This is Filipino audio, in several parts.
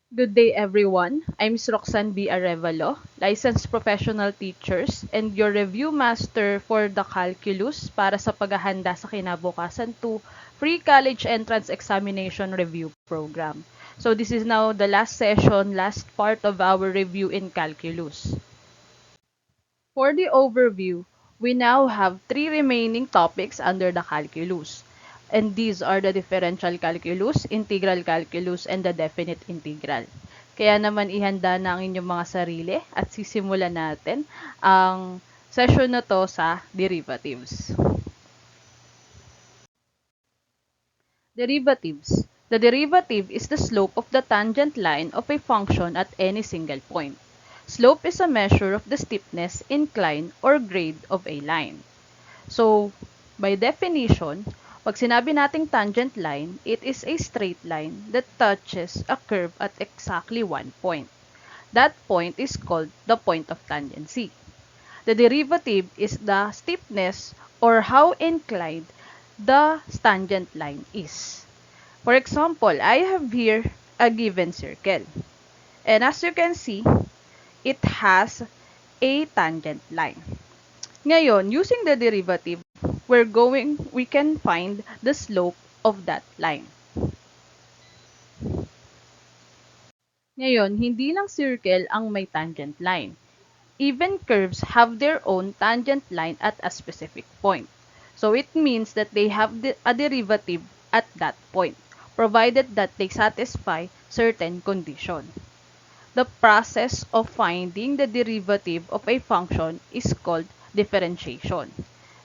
Good day, everyone. I'm Miss Roxanne B. Arevalo, licensed professional teachers and your review master for the calculus para sa paghahanda sa kinabukasan to free college entrance examination review program. So this is now the last session, last part of our review in calculus. For the overview, we now have three remaining topics under the calculus. And these are the differential calculus, integral calculus, and the definite integral. Kaya naman ihanda na ang inyong mga sarili at sisimulan natin ang session na to sa derivatives. Derivatives. The derivative is the slope of the tangent line of a function at any single point. Slope is a measure of the steepness, incline, or grade of a line. So, by definition, pag sinabi nating tangent line, it is a straight line that touches a curve at exactly one point. That point is called the point of tangency. The derivative is the steepness or how inclined the tangent line is. For example, I have here a given circle. And as you can see, it has a tangent line. Ngayon, using the derivative, we can find the slope of that line. Ngayon, hindi lang circle ang may tangent line. Even curves have their own tangent line at a specific point. So it means that they have a derivative at that point, provided that they satisfy certain condition. The process of finding the derivative of a function is called differentiation.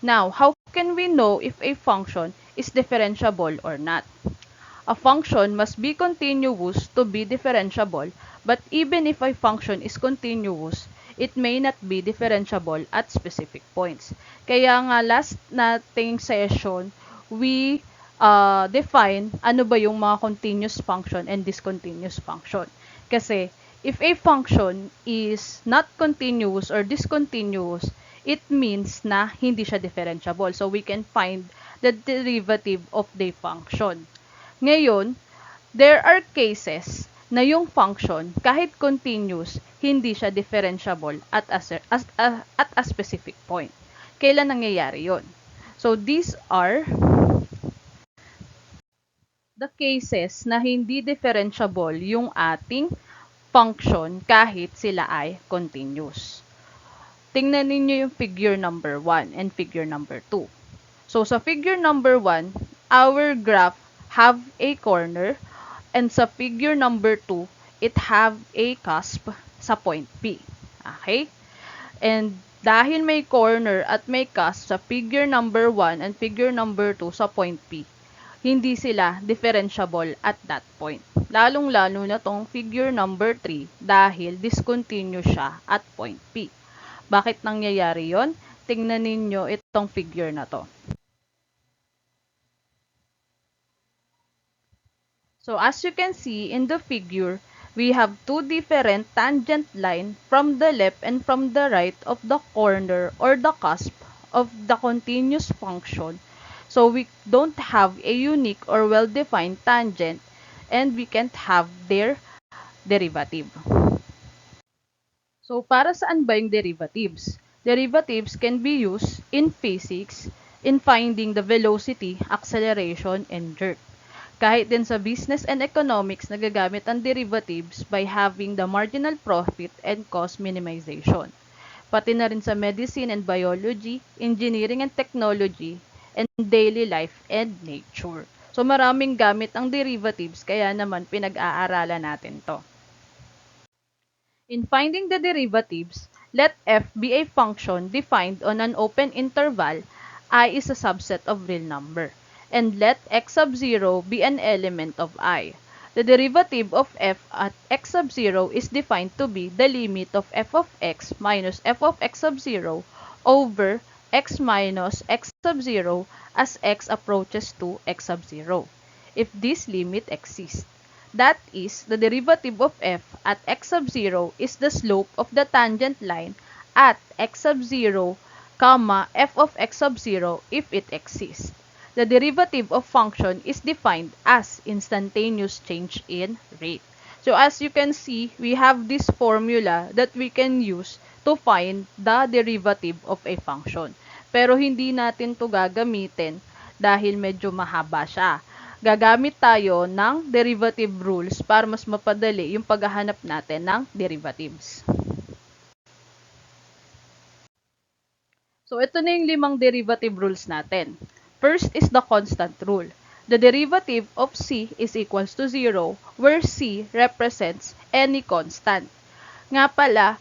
Now, how can we know if a function is differentiable or not? A function must be continuous to be differentiable, but even if a function is continuous, it may not be differentiable at specific points. Kaya nga last nating session, we define ano ba yung mga continuous function and discontinuous function. Kasi if a function is not continuous or discontinuous, it means na hindi siya differentiable. So we can find the derivative of the function. Ngayon, there are cases na yung function, kahit continuous, hindi siya differentiable at a specific point. Kailan nangyayari yon? So, these are the cases na hindi differentiable yung ating function kahit sila ay continuous. Tingnan ninyo yung figure number 1 and figure number 2. So, sa figure number 1, our graph have a corner, and sa figure number 2, it have a cusp sa point P. Okay? And dahil may corner at may cusp sa figure number 1 and figure number 2 sa point P, hindi sila differentiable at that point. Lalong-lalo na tong figure number 3 dahil discontinuous siya at point P. Bakit nangyayari yon? Tingnan ninyo itong figure na to. So as you can see in the figure, we have two different tangent line from the left and from the right of the corner or the cusp of the continuous function. So we don't have a unique or well-defined tangent and we can't have their derivative. So para saan ba yung derivatives? Derivatives can be used in physics in finding the velocity, acceleration, and jerk. Kahit din sa business and economics, nagagamit ang derivatives by having the marginal profit and cost minimization. Pati na rin sa medicine and biology, engineering and technology, and daily life and nature. So maraming gamit ang derivatives, kaya naman pinag-aaralan natin to. In finding the derivatives, let f be a function defined on an open interval. I is a subset of real number. And let x sub 0 be an element of I. The derivative of f at x sub 0 is defined to be the limit of f of x minus f of x sub 0 over x minus x sub 0 as x approaches to x sub 0, if this limit exists. That is, the derivative of f at x sub 0 is the slope of the tangent line at x sub 0, comma, f of x sub 0 if it exists. The derivative of function is defined as instantaneous change in rate. So as you can see, we have this formula that we can use to find the derivative of a function. Pero hindi natin to gagamitin dahil medyo mahaba siya. Gagamit tayo ng derivative rules para mas mapadali yung paghahanap natin ng derivatives. So, ito na yung limang derivative rules natin. First is the constant rule. The derivative of c is equals to 0 where c represents any constant. Nga pala,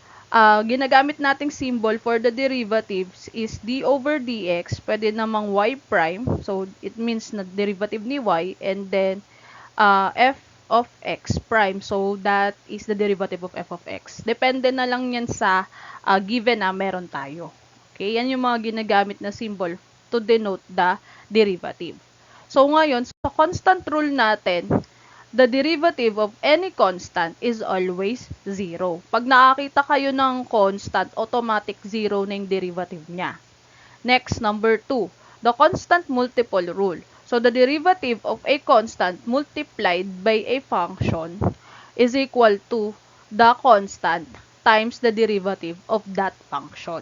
ginagamit nating symbol for the derivatives is d over dx, pwede namang y prime, so it means na derivative ni y, and then f of x prime, so that is the derivative of f of x. Depende na lang yan sa given na meron tayo. Okay, yan yung mga ginagamit na symbol to denote the derivative. So ngayon, sa constant rule natin, the derivative of any constant is always 0. Pag nakakita kayo ng constant, automatic 0 na yung derivative niya. Next, number 2, the constant multiple rule. So the derivative of a constant multiplied by a function is equal to the constant times the derivative of that function.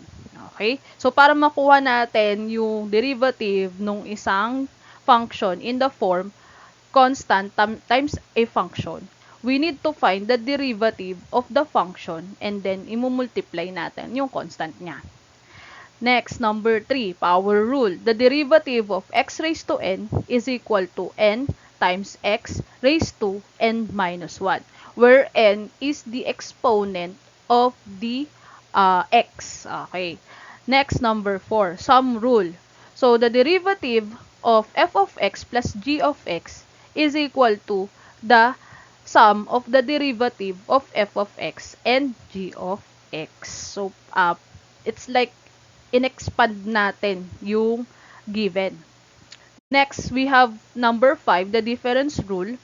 Okay? So, para makuha natin yung derivative ng isang function in the form constant times a function, we need to find the derivative of the function and then imumultiply natin yung constant niya. Next, number 3, power rule. The derivative of x raised to n is equal to n times x raised to n minus 1, where n is the exponent of the x. Okay. Next, number 4, sum rule. So, the derivative of f of x plus g of x is equal to the sum of the derivative of f of x and g of x. So, it's like in-expand natin yung given. Next, we have number 5, the difference rule.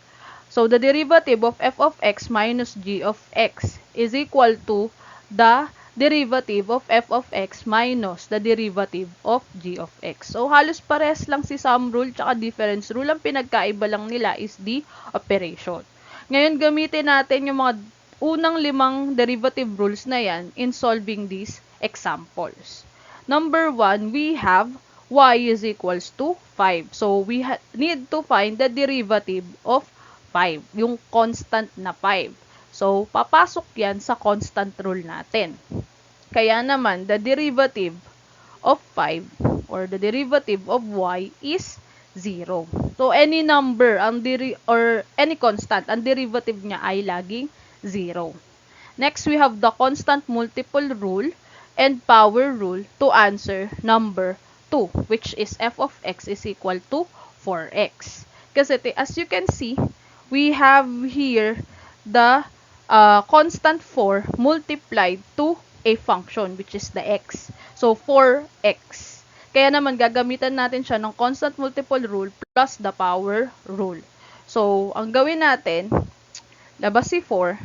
So, the derivative of f of x minus g of x is equal to the derivative of f of x minus the derivative of g of x. So, halos pares lang si sum rule tsaka difference rule. Ang pinagkaiba lang nila is the operation. Ngayon, gamitin natin yung mga unang limang derivative rules na yan in solving these examples. Number 1, we have y is equals to 5. So, we need to find the derivative of 5, yung constant na 5. So, papasok yan sa constant rule natin. Kaya naman, the derivative of 5 or the derivative of y is 0. So, any number or any constant, ang derivative niya ay laging 0. Next, we have the constant multiple rule and power rule to answer number 2, which is f of x is equal to 4x. Kasi as you can see, we have here the constant 4 multiplied to a function, which is the x. So, 4x. Kaya naman, gagamitan natin siya ng constant multiple rule plus the power rule. So, ang gawin natin, labas si 4,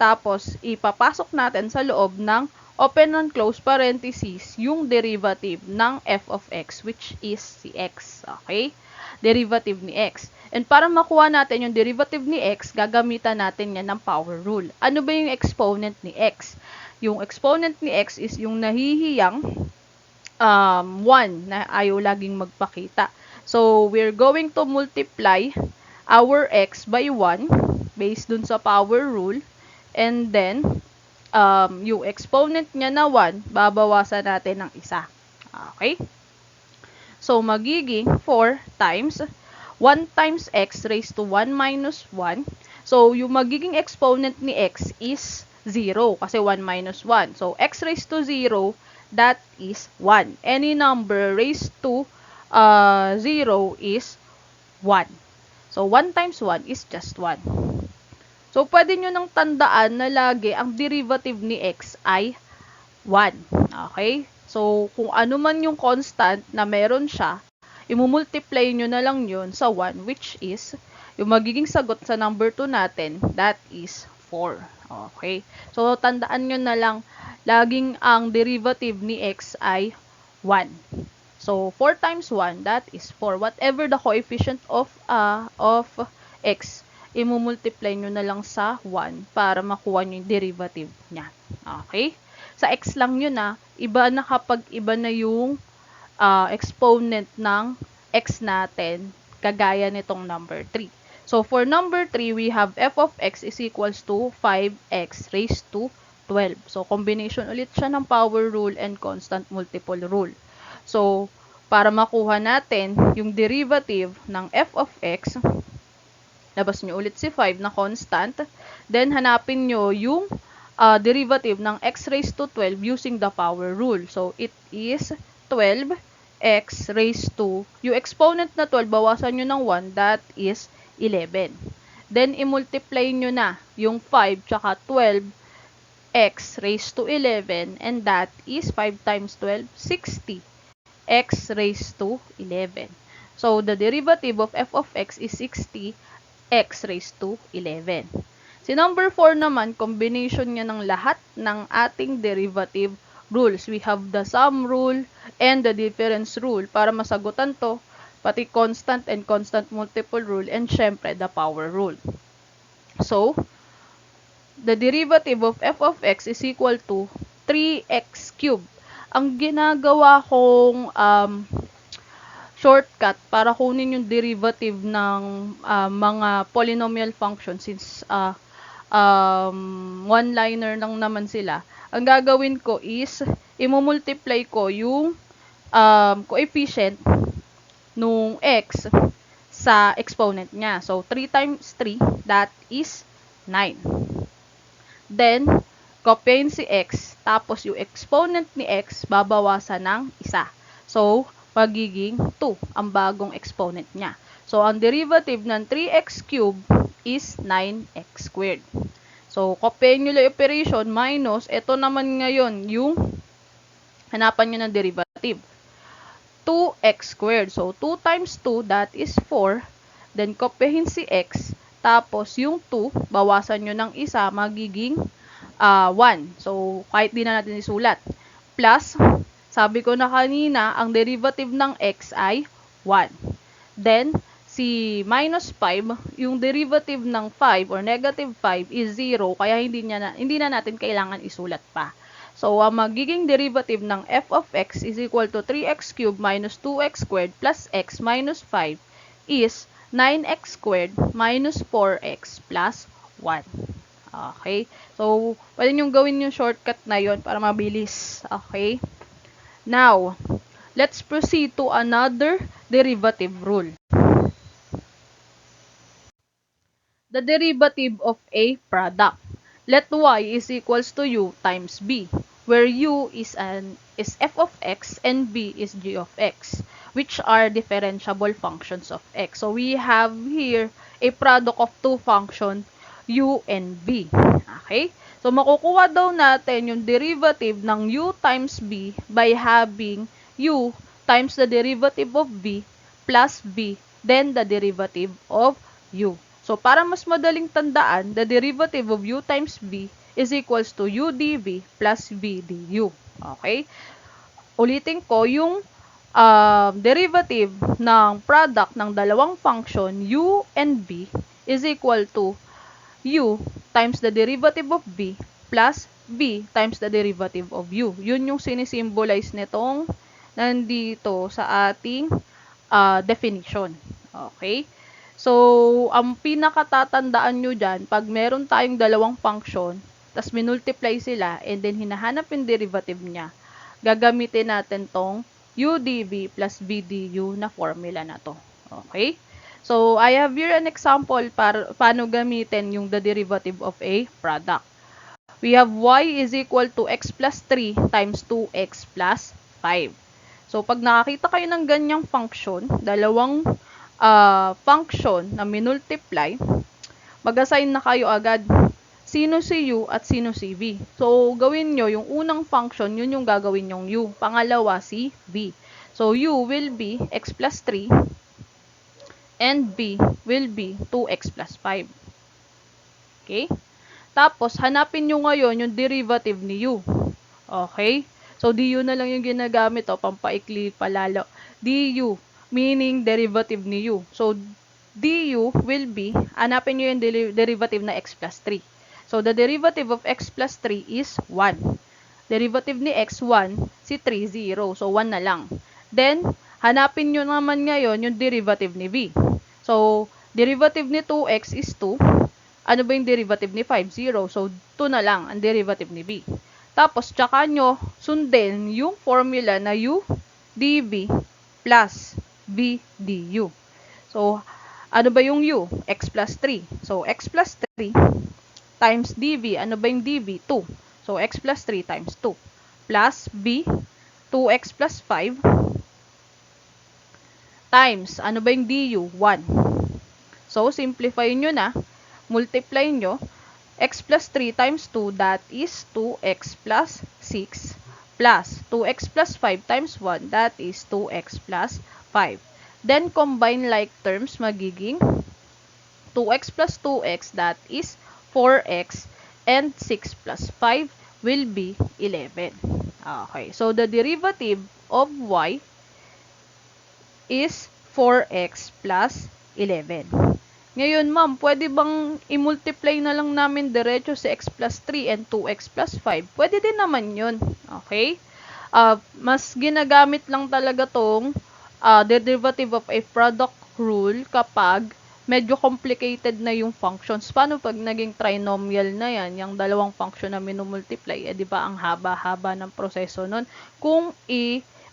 tapos ipapasok natin sa loob ng open and close parentheses yung derivative ng f of x, which is si x. Okay? Derivative ni x. And para makuha natin yung derivative ni x, gagamitan natin yan ng power rule. Ano ba yung exponent ni x? Yung exponent ni x is yung nahihiyang 1 na ayaw laging magpakita. So, we're going to multiply our x by 1 based dun sa power rule. And then, yung exponent niya na 1, babawasan natin ng isa. Okay? So, magiging 4 times 1 times x raised to 1 minus 1. So, yung magiging exponent ni x is 0 kasi 1 minus 1. So, x raised to 0, that is 1. Any number raised to 0 is 1. So, 1 times 1 is just 1. So, pwede nyo nang tandaan na lagi ang derivative ni x ay 1. Okay? So, kung ano man yung constant na meron siya, imumultiply nyo na lang yun sa 1, which is, yung magiging sagot sa number 2 natin, that is 4. Okay? So, tandaan nyo na lang, laging ang derivative ni x ay 1. So, 4 times 1, that is 4. Whatever the coefficient of x, imumultiply nyo na lang sa 1 para makuha nyo yung derivative niya. Okay? Sa x lang yun iba na kapag iba na yung exponent ng x natin, kagaya nitong number 3. So, for number 3, we have f of x is equals to 5x raised to 12. So, combination ulit siya ng power rule and constant multiple rule. So, para makuha natin yung derivative ng f of x, labas nyo ulit si 5 na constant. Then, hanapin nyo yung derivative ng x raised to 12 using the power rule. So, it is 12x raised to, yung exponent na 12, bawasan nyo ng 1, that is 11. Then, i-multiply nyo na yung 5 tsaka 12x raised to 11, and that is 5 times 12, 60. X raised to 11. So, the derivative of f of x is 60 x raised to 11. Si number 4 naman, combination niya ng lahat ng ating derivative rules. We have the sum rule and the difference rule para masagutan to, pati constant and constant multiple rule, and syempre the power rule. So, the derivative of f of x is equal to 3x cubed. Ang ginagawa kong shortcut para kunin yung derivative ng mga polynomial function, since one-liner lang naman sila, ang gagawin ko is imumultiply ko yung coefficient nung x sa exponent niya. So, 3 times 3, that is 9. Then, copyin si x, tapos yung exponent ni x, babawasan ng isa. So, magiging 2 ang bagong exponent niya. So, ang derivative ng 3x cubed is 9x squared. So, copyin nyo lang operation minus, ito naman ngayon yung hanapan nyo ng derivative. 2x squared. So, 2 times 2, that is 4. Then, kopyahin si x. Tapos, yung 2, bawasan nyo ng isa, magiging 1. So, kahit di na natin isulat. Plus, sabi ko na kanina, ang derivative ng x ay 1. Then, si minus 5, yung derivative ng 5 or negative 5 is 0. Kaya hindi na natin kailangan isulat pa. So, ang magiging derivative ng f of x is equal to 3x cubed minus 2x squared plus x minus 5 is 9x squared minus 4x plus 1. Okay? So, pwede nyo gawin yung shortcut na yon para mabilis. Okay? Now, let's proceed to another derivative rule. The derivative of a product. Let y is equals to u times b, where u is f of x and b is g of x, which are differentiable functions of x. So we have here a product of two functions, u and b. Okay? So makukuha daw natin yung derivative ng u times b by having u times the derivative of b plus b, then the derivative of u. So, para mas madaling tandaan, the derivative of u times b is equals to u dv plus b du. Okay? Ulitin ko, yung derivative ng product ng dalawang function, u and b, is equal to u times the derivative of b plus b times the derivative of u. Yun yung sinisimbolize nitong nandito sa ating definition. Okay? So, ang pinakatatandaan nyo dyan, pag meron tayong dalawang function, tas minultiply sila, and then hinahanap yung derivative niya, gagamitin natin tong u dv plus b du na formula na to. Okay? So, I have here an example para paano gamitin yung the derivative of a product. We have y is equal to x plus 3 times 2x plus 5. So, pag nakakita kayo ng ganyang function, dalawang function na minultiply, mag-assign na kayo agad sino si u at sino si v. So, gawin nyo yung unang function, yun yung gagawin yung u. Pangalawa, si v. So, u will be x plus 3 and v will be 2x plus 5. Okay? Tapos, hanapin nyo ngayon yung derivative ni u. Okay? So, du na lang yung ginagamit, pampaikli palalo. Du, meaning derivative ni u. So, du will be, hanapin nyo yung derivative na x plus 3. So, the derivative of x plus 3 is 1. Derivative ni x, 1. Si 3, 0. So, 1 na lang. Then, hanapin nyo naman ngayon yung derivative ni v. So, derivative ni 2x is 2. Ano ba yung derivative ni 5? 0. So, 2 na lang ang derivative ni v. Tapos, tsaka nyo sundin yung formula na u dv plus v du. So, ano ba yung u? X plus 3. So, x plus 3 times dv. Ano ba yung dv? 2. So, x plus 3 times 2. Plus v, 2x plus 5 times, ano ba yung du? 1. So, simplify nyo na. Multiply nyo. X plus 3 times 2, that is 2x plus 6 plus 2x plus 5 times 1, that is 2x plus 5. Then, combine like terms, magiging 2x plus 2x, that is 4x, and 6 plus 5 will be 11. Okay, so the derivative of y is 4x plus 11. Ngayon, ma'am, pwede bang i-multiply na lang namin diretso si x plus 3 and 2x plus 5? Pwede din naman yun. Okay? Mas ginagamit lang talaga tong derivative of a product rule kapag medyo complicated na yung functions. Paano pag naging trinomial na yan, yung dalawang function na minumultiply, di ba ang haba-haba ng proseso nun? Kung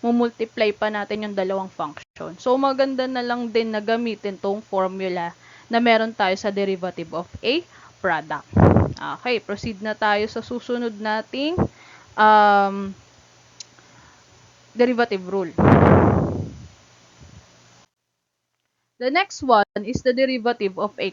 mumultiply pa natin yung dalawang function. So, maganda na lang din na gamitin tong formula na meron tayo sa derivative of a product. Okay, proceed na tayo sa susunod nating derivative rule. The next one is the derivative of a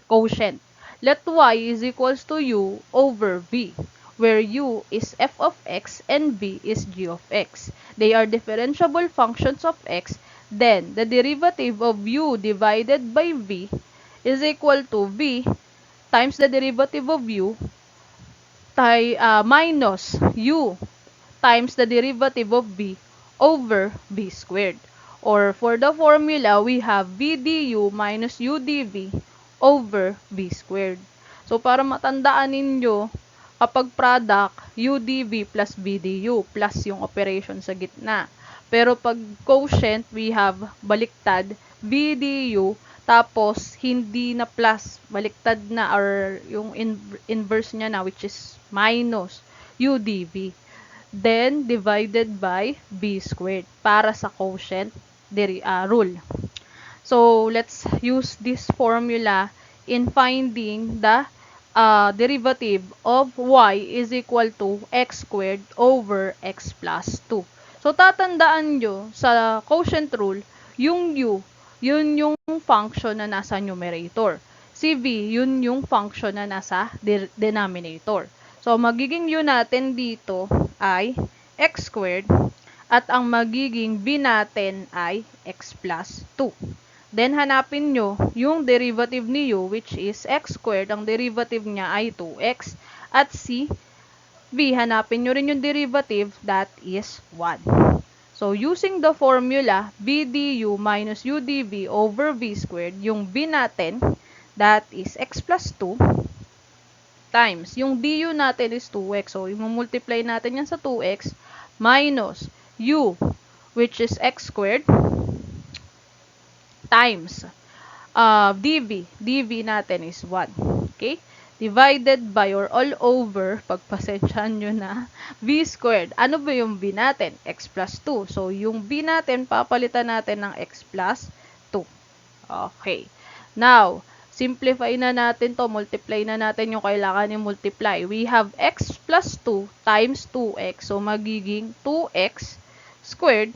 quotient. Let y is equals to u over v, where u is f of x and v is g of x. They are differentiable functions of x. Then, the derivative of u divided by v is equal to v times the derivative of u minus u times the derivative of v over v squared. Or for the formula, we have v du minus u dv over v squared. So, para matandaan ninyo, kapag product, u dv plus v du plus yung operation sa gitna. Pero pag quotient, we have baliktad, v du tapos hindi na plus, baliktad na, or yung inverse niya na, which is minus u dv. Then, divided by b squared para sa quotient rule. So, let's use this formula in finding the derivative of y is equal to x squared over x plus 2. So, tatandaan nyo sa quotient rule, yung u, yun yung function na nasa numerator. Si v, yun yung function na nasa denominator. So, magiging u natin dito ay x squared at ang magiging b natin ay x plus 2. Then, hanapin nyo yung derivative ni u, which is x squared. Ang derivative niya ay 2x. At si v, hanapin nyo rin yung derivative, that is 1. So, using the formula, b du minus u dv over v squared, yung b natin, that is x plus 2, times, yung du natin is 2x. So, i-multiply natin yan sa 2x, minus u, which is x squared, times dv natin is 1. Okay? Divided by or all over, pagpasensyahan nyo na, v squared. Ano ba yung v natin? X plus 2. So, yung v natin, papalitan natin ng x plus 2. Okay. Now, simplify na natin to. Multiply na natin yung kailangan ni multiply. We have x plus 2 times 2x. So, magiging 2x squared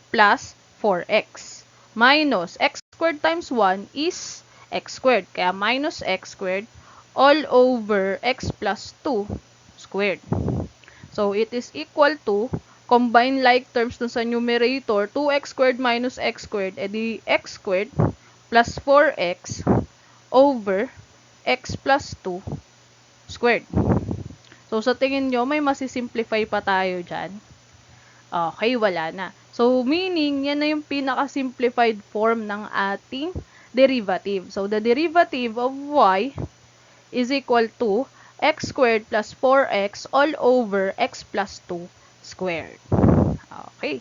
plus 4x. Minus x squared times 1 is x squared. Kaya minus x squared all over x plus 2 squared. So, it is equal to, combine like terms dun sa numerator, 2x squared minus x squared, edi x squared plus 4x over x plus 2 squared. So, sa tingin nyo, may masisimplify pa tayo dyan? Okay, wala na. So, meaning, yan na yung pinaka-simplified form ng ating derivative. So, the derivative of y is equal to x squared plus 4x all over x plus 2 squared. Okay.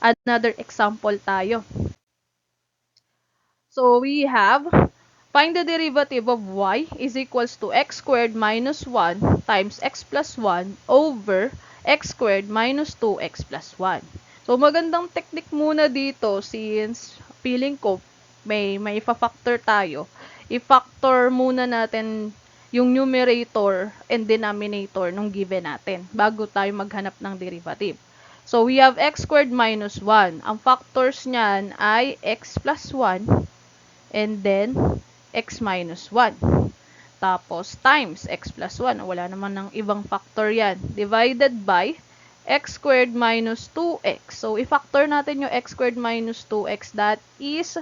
Another example tayo. So, we have, find the derivative of y is equals to x squared minus 1 times x plus 1 over x squared minus 2x plus 1. So, magandang technique muna dito since feeling ko may fa-factor tayo. I-factor muna natin yung numerator and denominator nung given natin bago tayo maghanap ng derivative. So, we have x squared minus 1. Ang factors niyan ay x plus 1 and then x minus 1. Tapos, times x plus 1. Wala naman ng ibang factor yan. Divided by x squared minus 2x. So, i-factor natin yung x squared minus 2x. That is,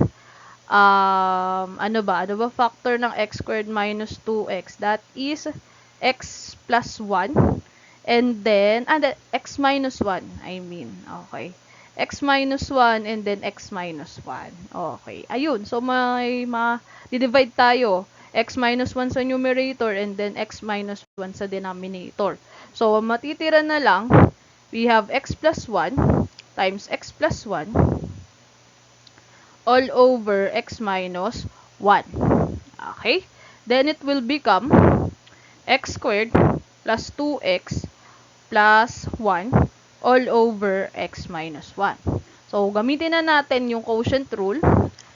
ano ba? Ano ba factor ng x squared minus 2x? That is x plus 1. And then, x minus 1, I mean. Okay. X minus 1 and then x minus 1. Okay. Ayun. So, di-divide tayo. X minus 1 sa numerator and then x minus 1 sa denominator. So, matitira na lang, we have x plus 1 times x plus 1 all over x minus 1. Okay? Then, it will become x squared plus 2x plus 1 all over x minus 1. So, gamitin na natin yung quotient rule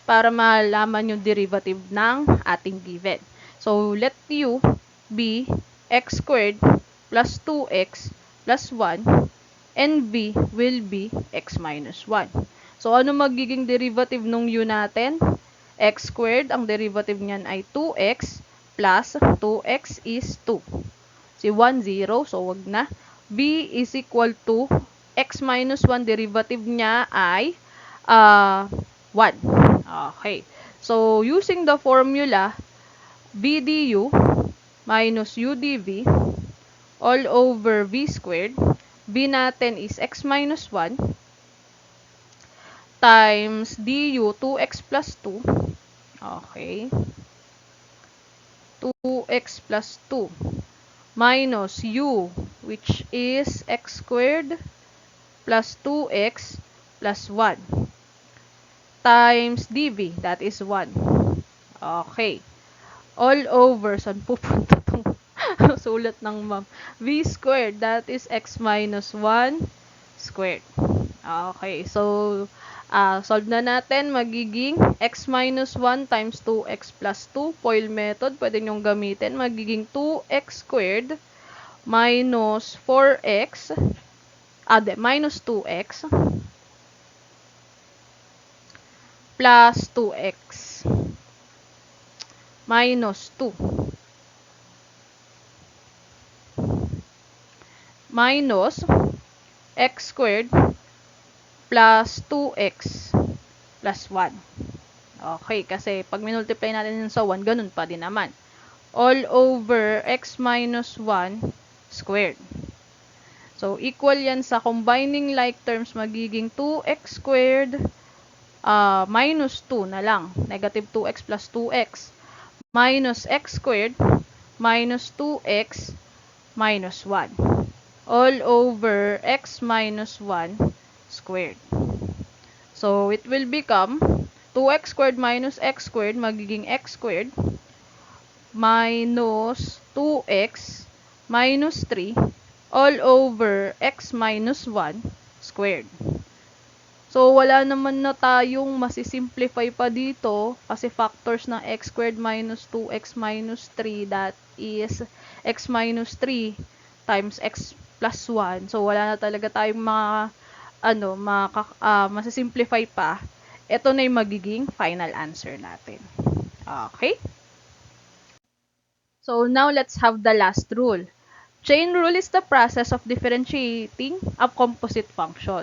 para malaman yung derivative ng ating given. So, let u be x squared plus 2x plus 1 and v will be x minus 1. So, ano magiging derivative nung u natin? X squared, ang derivative niyan ay 2x plus 2x is 2. Si 1, 0, so wag na. B is equal to x minus 1, derivative niya ay 1. Okay. So, using the formula, b du minus u dv all over v squared, b natin is x minus 1 times du 2x plus 2. Okay. 2x plus 2 minus u, which is x squared plus 2x plus 1 times dv, that is 1. Okay. All over, saan pupunta itong sulat ng ma'am? V squared, that is x minus 1 squared. Okay. So, solve na natin. Magiging x minus 1 times 2x plus 2. FOIL method, pwede nyong gamitin. Magiging 2x squared minus 4x, minus 2x plus 2x minus 2 minus x squared plus 2x plus 1. Okay, kasi pag minultiply natin yun sa 1, ganun pa din naman. All over x minus 1 squared. So, equal yan sa combining like terms, magiging 2x squared minus 2 na lang. Negative 2x plus 2x. Minus x squared minus 2x minus 1. All over x minus 1 squared. So, it will become 2x squared minus x squared, magiging x squared minus 2x minus 3 all over x minus 1 squared. So, wala naman na tayong masisimplify pa dito kasi factors ng x squared minus 2x minus 3, that is x minus 3 times x plus 1. So, wala na talaga tayong masisimplify pa. Ito na yung magiging final answer natin. Okay? So, now let's have the last rule. Chain rule is the process of differentiating a composite function.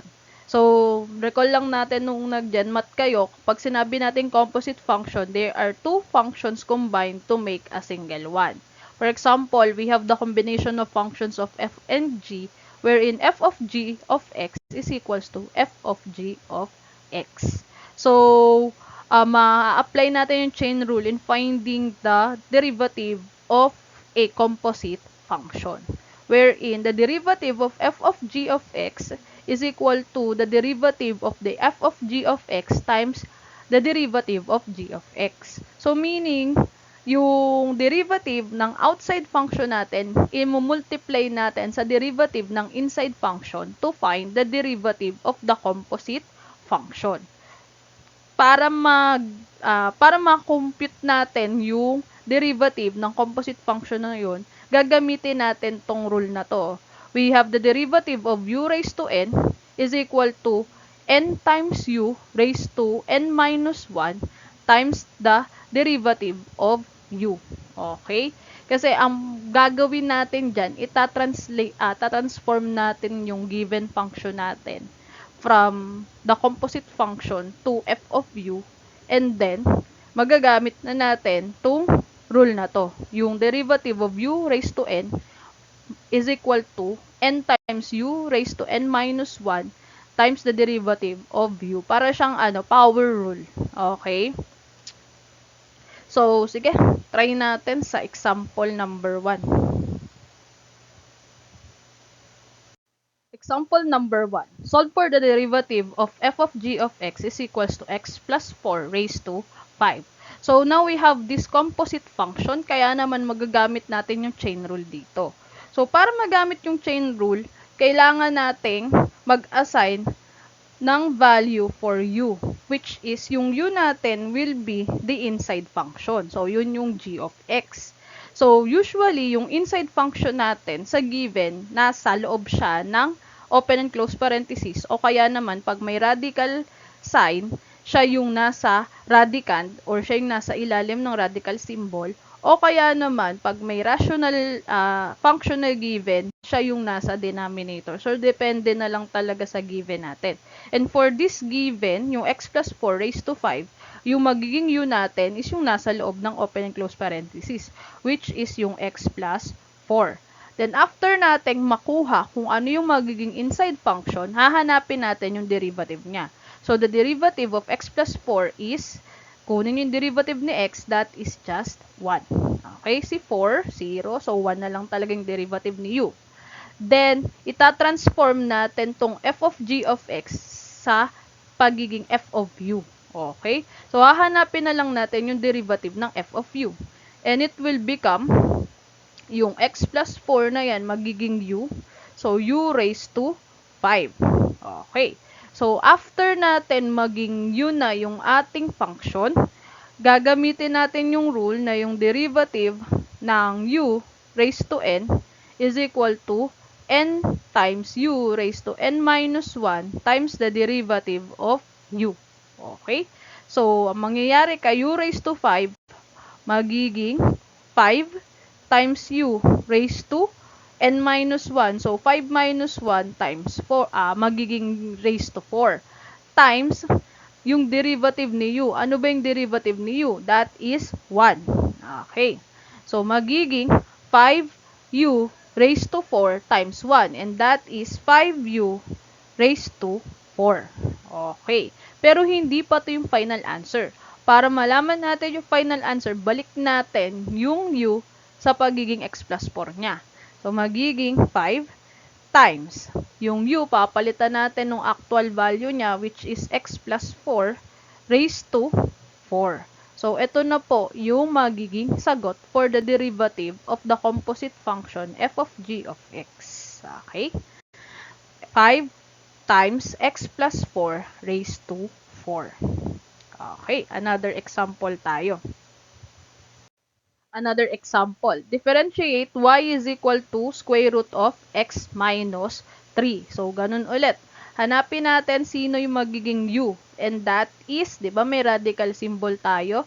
So, recall lang natin nung nag-GenMat kayo, pag sinabi natin composite function, there are two functions combined to make a single one. For example, we have the combination of functions of f and g, wherein f of g of x is equals to f of g of x. So, ma-apply natin yung chain rule in finding the derivative of a composite function, wherein the derivative of f of g of x is equal to the derivative of the f of g of x times the derivative of g of x. So, meaning, yung derivative ng outside function natin, i-multiply natin sa derivative ng inside function to find the derivative of the composite function. Para ma-compute natin yung derivative ng composite function na yun, gagamitin natin tong rule na to. We have the derivative of u raised to n is equal to n times u raised to n minus 1 times the derivative of u. Okay? Kasi ang gagawin natin dyan, tatransform natin yung given function natin from the composite function to f of u, and then magagamit na natin tong rule na to. Yung derivative of u raised to n is equal to n times u raised to n minus 1 times the derivative of u. Para siyang power rule. Okay? So, sige, try natin sa example number 1. Example number 1. Solve for the derivative of f of g of x is equals to x plus 4 raised to 5. So, now we have this composite function, kaya naman magagamit natin yung chain rule dito. So, para magamit yung chain rule, kailangan nating mag-assign ng value for u, which is yung u natin will be the inside function. So, yun yung g of x. So, usually, yung inside function natin sa given, nasa loob siya ng open and close parenthesis, o kaya naman, pag may radical sign, siya yung nasa radicand, or siya yung nasa ilalim ng radical symbol, o kaya naman, pag may rational function na given, siya yung nasa denominator. So, depende na lang talaga sa given natin. And for this given, yung x plus 4 raised to 5, yung magiging u natin is yung nasa loob ng open and close parenthesis, which is yung x plus 4. Then, after nating makuha kung ano yung magiging inside function, hahanapin natin yung derivative niya. So, the derivative of x plus 4 is, kunin yung derivative ni x, that is just 1. Okay, si 4, 0, so 1 na lang talagang derivative ni u. Then, itatransform natin tong f of g of x sa pagiging f of u. Okay? So, hahanapin na lang natin yung derivative ng f of u. And it will become, yung x plus 4 na yan, magiging u. So, u raised to 5. Okay. So, after natin maging u na yung ating function, gagamitin natin yung rule na yung derivative ng u raised to n is equal to n times u raised to n minus 1 times the derivative of u. Okay? So, ang mangyayari kay u raised to 5, magiging 5 times u raised to n minus 1. So, 5 minus 1 times 4, magiging raised to 4. Times yung derivative ni u. Ano ba yung derivative ni u? That is 1. Okay. So, magiging 5u raised to 4 times 1. And that is 5u raised to 4. Okay. Pero hindi pa ito yung final answer. Para malaman natin yung final answer, balik natin yung u sa pagiging x plus 4 niya. So, magiging 5 times yung u, papalitan natin ng actual value niya, which is x plus 4 raised to 4. So, ito na po yung magiging sagot for the derivative of the composite function f of g of x. Okay? 5 times x plus 4 raised to 4. Okay, another example tayo. Another example, differentiate y is equal to square root of x minus 3. So, ganun ulit. Hanapin natin sino yung magiging u. And that is, di ba may radical symbol tayo?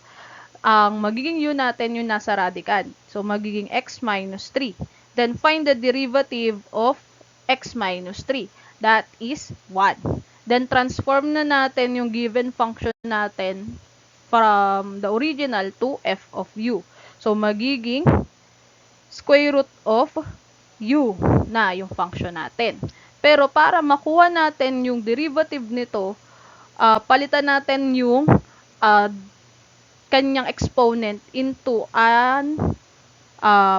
Ang magiging u natin yung nasa radicand. So, magiging x minus 3. Then, find the derivative of x minus 3. That is 1. Then, transform na natin yung given function natin from the original to f of u. So, magiging square root of u na yung function natin. Pero para makuha natin yung derivative nito, palitan natin yung uh, kanyang exponent into an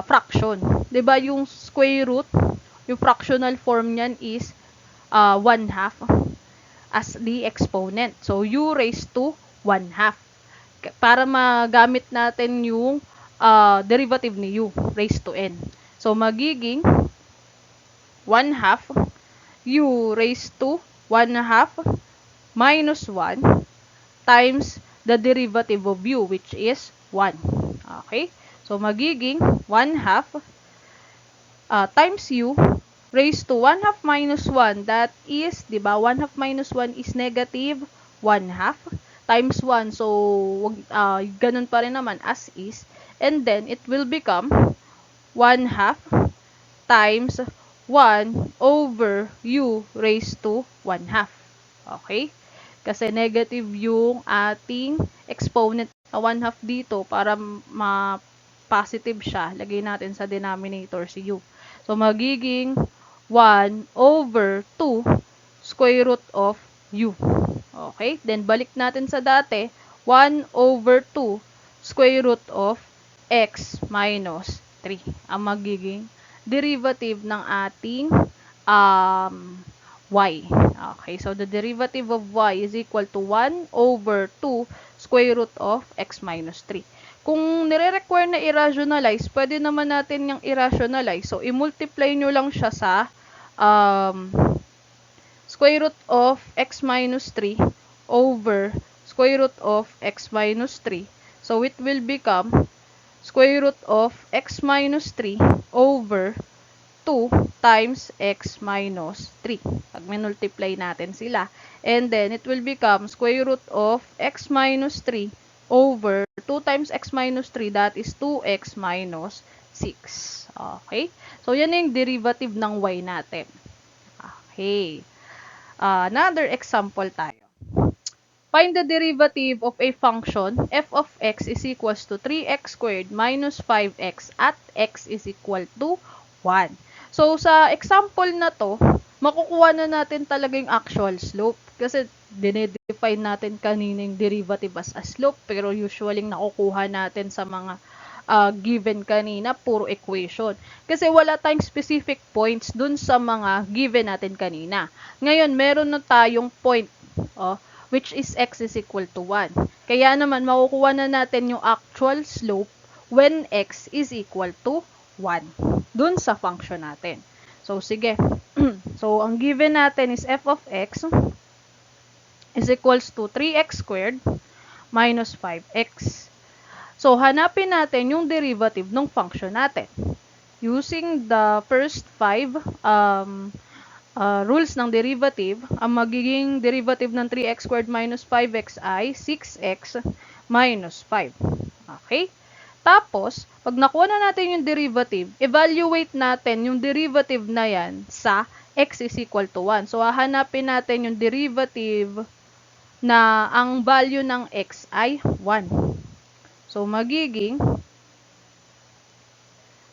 fraction. 'Di ba yung square root, yung fractional form niyan is 1/2 as the exponent. So, u raised to 1/2. Para magamit natin yung derivative ni u raised to n. So, magiging 1/2 u raised to 1/2 minus 1 times the derivative of u, which is 1. Okay? So, magiging 1/2 times u raised to 1/2 minus 1. That is, di ba, 1/2 minus 1 is negative 1/2 times 1. So, ganun pa rin naman as is. And then, it will become 1/2 times 1 over u raised to 1/2. Okay? Kasi negative yung ating exponent na 1/2 dito para ma-positive siya. Lagay natin sa denominator si u. So, magiging 1 over 2 square root of u. Okay? Then, balik natin sa dati. 1 over 2 square root of x minus 3. Ang magiging derivative ng ating y. Okay, so the derivative of y is equal to 1 over 2 square root of x minus 3. Kung nire-require na i-rationalize, pwede naman natin yung i-rationalize. So, i-multiply nyo lang siya sa square root of x minus 3 over square root of x minus 3. So, it will become square root of x minus 3 over 2 times x minus 3. Pag minultiply natin sila. And then, it will become square root of x minus 3 over 2 times x minus 3. That is 2x minus 6. Okay? So, yan yung derivative ng y natin. Okay. Another example tayo. Find the derivative of a function f of x is equals to 3x squared minus 5x at x is equal to 1. So, sa example na to, makukuha na natin talaga yung actual slope. Kasi, dinedefine natin kanina yung derivative as a slope. Pero usually, nakukuha natin sa mga given kanina, puro equation. Kasi wala tayong specific points dun sa mga given natin kanina. Ngayon, meron na tayong point, which is x is equal to 1. Kaya naman, makukuha na natin yung actual slope when x is equal to 1 dun sa function natin. So, sige. So, ang given natin is f of x is equals to 3x squared minus 5x. So, hanapin natin yung derivative ng function natin. Using the first 5 rules ng derivative, ang magiging derivative ng 3x squared minus 5x ay 6x minus 5. Okay? Tapos, pag nakuha na natin yung derivative, evaluate natin yung derivative na yan sa x is equal to 1. So, hahanapin natin yung derivative na ang value ng x ay 1. So, magiging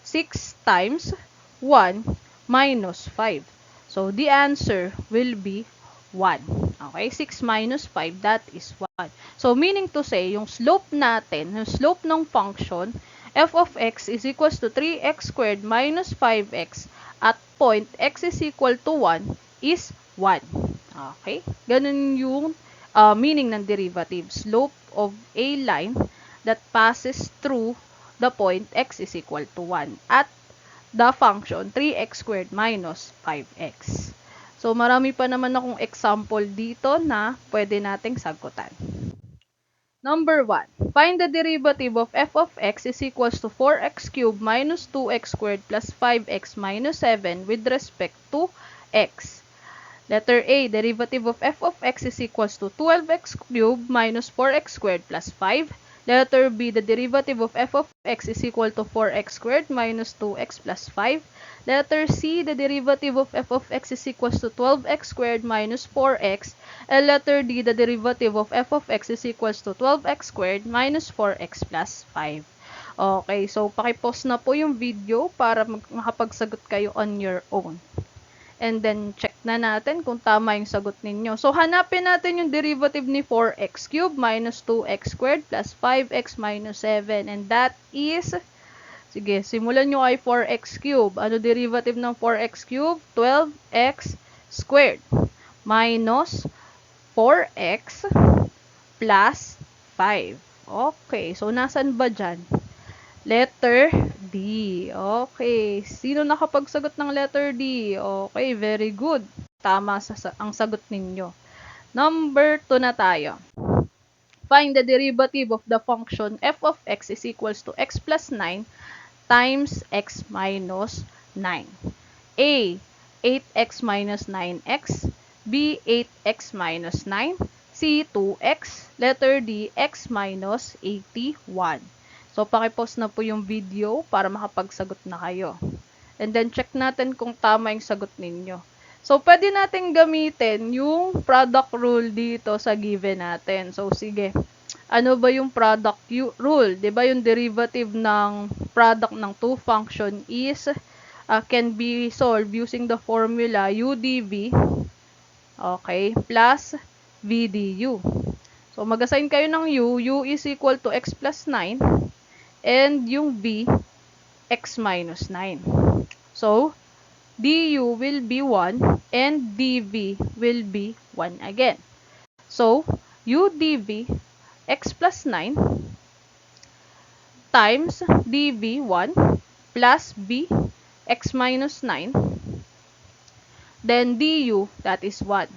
6 times 1 minus 5. So, the answer will be 1. Okay? 6 minus 5, that is 1. So, meaning to say, yung slope natin, yung slope ng function, f of x is equals to 3x squared minus 5x at point x is equal to 1 is 1. Okay? Ganun yung meaning ng derivative. Slope of a line that passes through the point x is equal to 1 at the function 3x squared minus 5x. So, marami pa naman akong example dito na pwede nating sagutan. Number 1. Find the derivative of f of x is equals to 4x cubed minus 2x squared plus 5x minus 7 with respect to x. Letter A, derivative of f of x is equals to 12x cubed minus 4x squared plus 5. Letter B, the derivative of f of x is equal to 4x squared minus 2x plus 5. Letter C, the derivative of f of x is equals to 12x squared minus 4x. And letter D, the derivative of f of x is equals to 12x squared minus 4x plus 5. Okay, so pakipause na po yung video para makapagsagot kayo on your own. And then, check na natin kung tama yung sagot ninyo. So, hanapin natin yung derivative ni 4x cubed minus 2x squared plus 5x minus 7. And that is, sige, simulan nyo ay 4x cubed. Ano derivative ng 4x cubed? 12x squared minus 4x plus 5. Okay, so nasan ba dyan? Letter D. Okay, sino nakapagsagot ng letter D? Okay, very good. Tama ang sagot ninyo. Number 2 na tayo. Find the derivative of the function f of x is equals to x plus 9 times x minus 9. A, 8x minus 9x. B, 8x minus 9. C, 2x. Letter D, x minus 81. So, pakipause na po yung video para makapagsagot na kayo. And then, check natin kung tama yung sagot ninyo. So, pwede natin gamitin yung product rule dito sa given natin. So, sige. Ano ba yung product rule? Diba yung derivative ng product ng two function is can be solved using the formula u dv, okay, plus v du. So, mag-assign kayo ng u is equal to x plus 9, and yung v, x minus 9. So, du will be 1, and dv will be 1 again. So, u dv, x plus 9, times dv 1 plus b, x minus 9, then du, that is 1.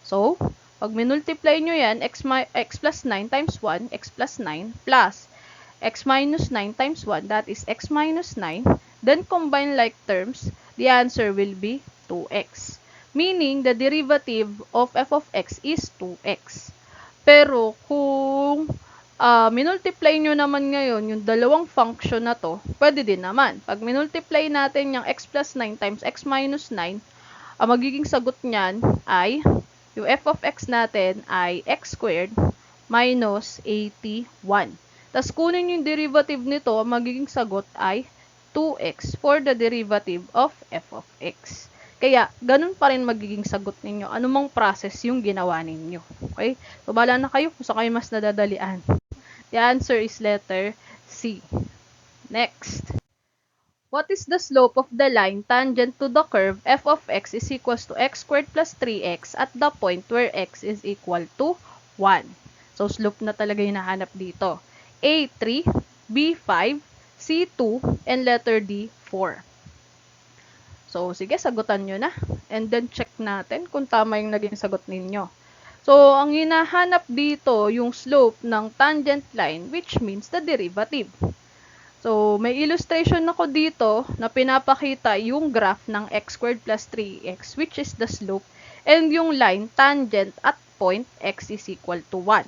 So, pag minultiply nyo yan, x plus 9 times 1, x plus 9, plus x minus 9 times 1, that is x minus 9, then combine like terms, the answer will be 2x. Meaning, the derivative of f of x is 2x. Pero, kung minultiply nyo naman ngayon yung dalawang function na to, pwede din naman. Pag minultiply natin yung x plus 9 times x minus 9, ang magiging sagot niyan ay, yung f of x natin ay x squared minus 81. Tapos kunin yung derivative nito, ang magiging sagot ay 2x for the derivative of f of x. Kaya, ganun pa rin magiging sagot ninyo. Anumang process yung ginawa ninyo. Okay? So, bahala na kayo kung saan kayo mas nadadalian. The answer is letter C. Next. What is the slope of the line tangent to the curve f of x is equals to x squared plus 3x at the point where x is equal to 1? So, slope na talaga yung nahanap dito. A, 3, B, 5, C, 2, and letter D, 4. So, sige, sagutan nyo na. And then, check natin kung tama yung naging sagot ninyo. So, ang hinahanap dito, yung slope ng tangent line, which means the derivative. So, may illustration ako dito na pinapakita yung graph ng x squared plus 3x, which is the slope, and yung line tangent at point x is equal to 1.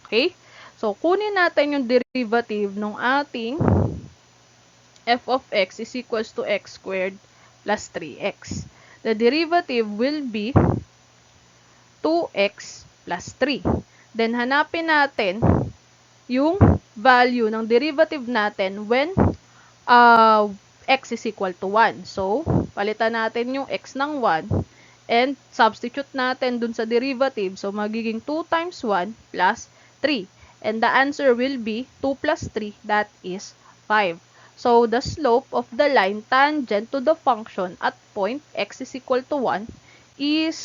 Okay? So, kunin natin yung derivative ng ating f of x is equals to x squared plus 3x. The derivative will be 2x plus 3. Then, hanapin natin yung value ng derivative natin when x is equal to 1. So, palitan natin yung x ng 1 and substitute natin dun sa derivative. So, magiging 2 times 1 plus 3. And the answer will be 2 plus 3, that is 5. So, the slope of the line tangent to the function at point x is equal to 1 is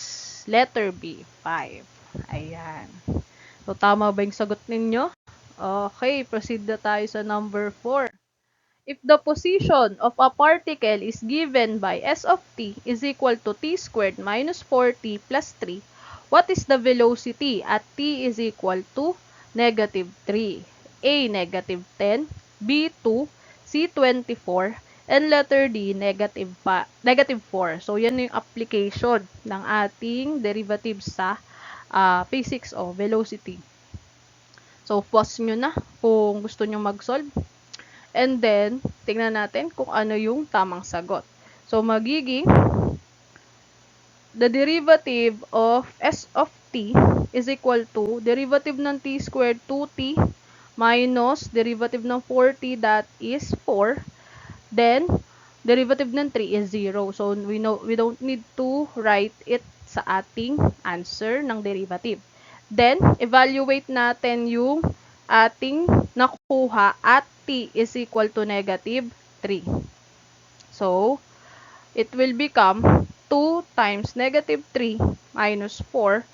letter B, 5. Ayan. So, tama ba yung sagot ninyo? Okay, proceed na tayo sa number 4. If the position of a particle is given by s of t is equal to t squared minus 4t plus 3, what is the velocity at t is equal to negative 3? A, negative 10, B, 2, C, 24, and letter D, negative 4. So, yan yung application ng ating derivative sa physics o velocity. So, pause nyo na kung gusto nyo mag-solve. And then, tingnan natin kung ano yung tamang sagot. So, magiging the derivative of s of t is equal to derivative ng t squared 2t minus derivative ng 4t, that is 4. Then, derivative ng 3 is 0. So, we don't need to write it sa ating answer ng derivative. Then, evaluate natin yung ating nakuha at t is equal to negative 3. So, it will become 2 times negative 3 minus 4.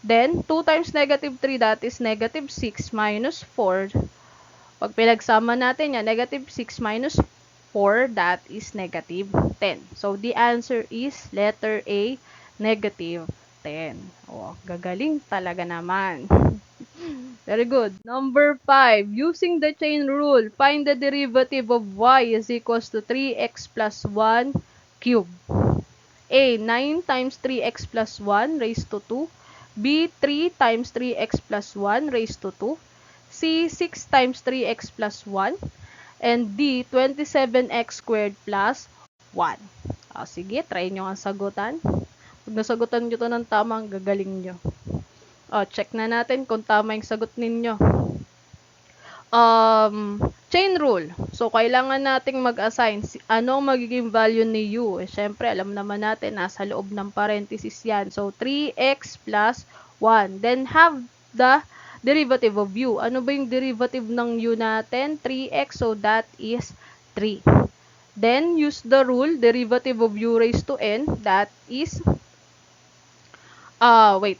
Then, 2 times negative 3, that is negative 6 minus 4. Pag pinagsama natin yan, negative 6 minus 4, that is negative 10. So, the answer is letter A, negative 10. Oh, gagaling talaga naman. Very good. Number 5. Using the chain rule, find the derivative of y is equals to 3x plus 1 cube. A. 9 times 3x plus 1 raised to 2. B. 3 times 3x plus 1 raised to 2. C. 6 times 3x plus 1. And D. 27x squared plus 1. Sige, try nyo ang sagutan. Pag nasagutan nyo to ng tama, ang gagaling nyo. Check na natin kung tama yung sagot ninyo. Chain rule. So, kailangan nating mag-assign anong magiging value ni u. Syempre, alam naman natin, nasa loob ng parenthesis yan. So, 3x plus 1. Then, have the derivative of u. Ano ba yung derivative ng u natin? 3x, so that is 3. Then, use the rule, derivative of u raised to n, that is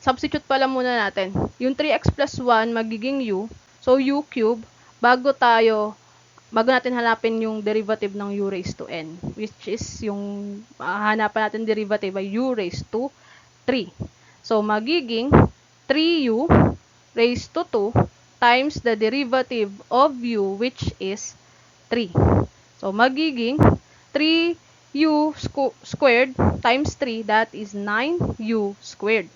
substitute pala muna natin. Yung 3x plus 1 magiging u. So, u cube, bago natin hanapin yung derivative ng u raised to n, which is yung hanapan natin derivative ay u raised to 3. So, magiging 3u raised to 2 times the derivative of u, which is 3. So, magiging 3u squared times 3, that is 9u squared.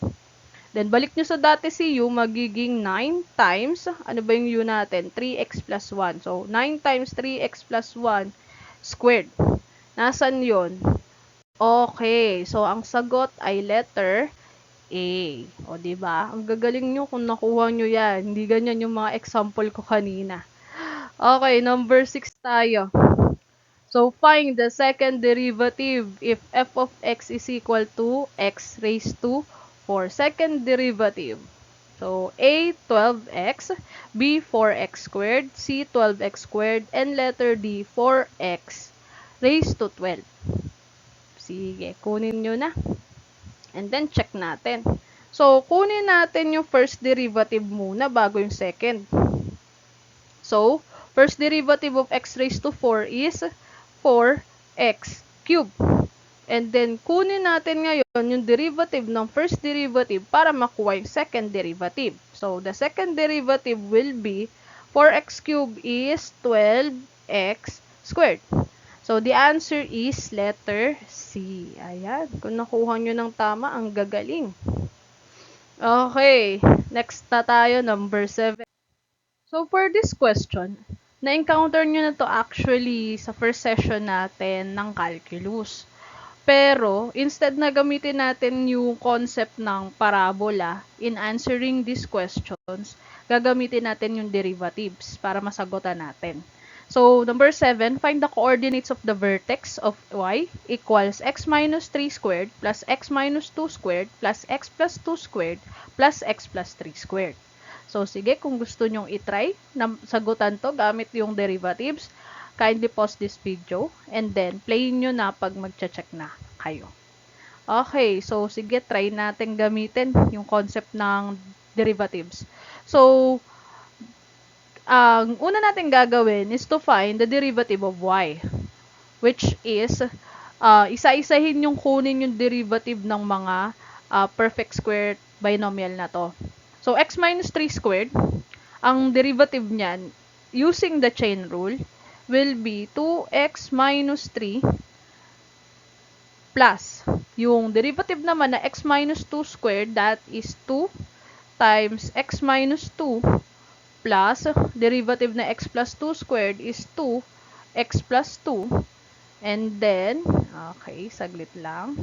Then, balik nyo sa dati si u, magiging 9 times, ano ba yung u natin? 3x plus 1. So, 9 times 3x plus 1 squared. Nasaan yon? Okay. So, ang sagot ay letter A. O, diba? Ang gagaling nyo kung nakuha nyo yan. Hindi ganyan yung mga example ko kanina. Okay, number 6 tayo. So, find the second derivative if f of x is equal to x raised to 4. Second derivative. So, A, 12x, B, 4x squared, C, 12x squared, and letter D, 4x raised to 12. Sige, kunin nyo na. And then, check natin. So, kunin natin yung first derivative muna bago yung second. So, first derivative of x raised to 4 is 4x cubed. And then, kunin natin ngayon yung derivative ng first derivative para makuha yung second derivative. So, the second derivative will be 4x cubed is 12x squared. So, the answer is letter C. Ayan. Kung nakuha nyo ng tama, ang gagaling. Okay. Next na tayo, number 7. So, for this question, na-encounter nyo na to actually sa first session natin ng calculus. Pero, instead na gamitin natin yung concept ng parabola in answering these questions, gagamitin natin yung derivatives para masagutan natin. So, number 7, find the coordinates of the vertex of y equals x minus 3 squared plus x minus 2 squared plus x plus 2 squared plus x plus 3 squared. So, sige, kung gusto nyong itry na sagutan to gamit yung derivatives, kindly pause this video and then play nyo na pag magche-check na kayo. Okay, so sige, try natin gamitin yung concept ng derivatives. So, ang una natin gagawin is to find the derivative of y, which is isa-isahin yung kunin yung derivative ng mga perfect square binomial na to. So, x minus 3 squared, ang derivative niyan, using the chain rule, will be 2x minus 3 plus yung derivative naman na x minus 2 squared, that is 2 times x minus 2 plus derivative na x plus 2 squared is 2x plus 2, and then, okay, saglit lang.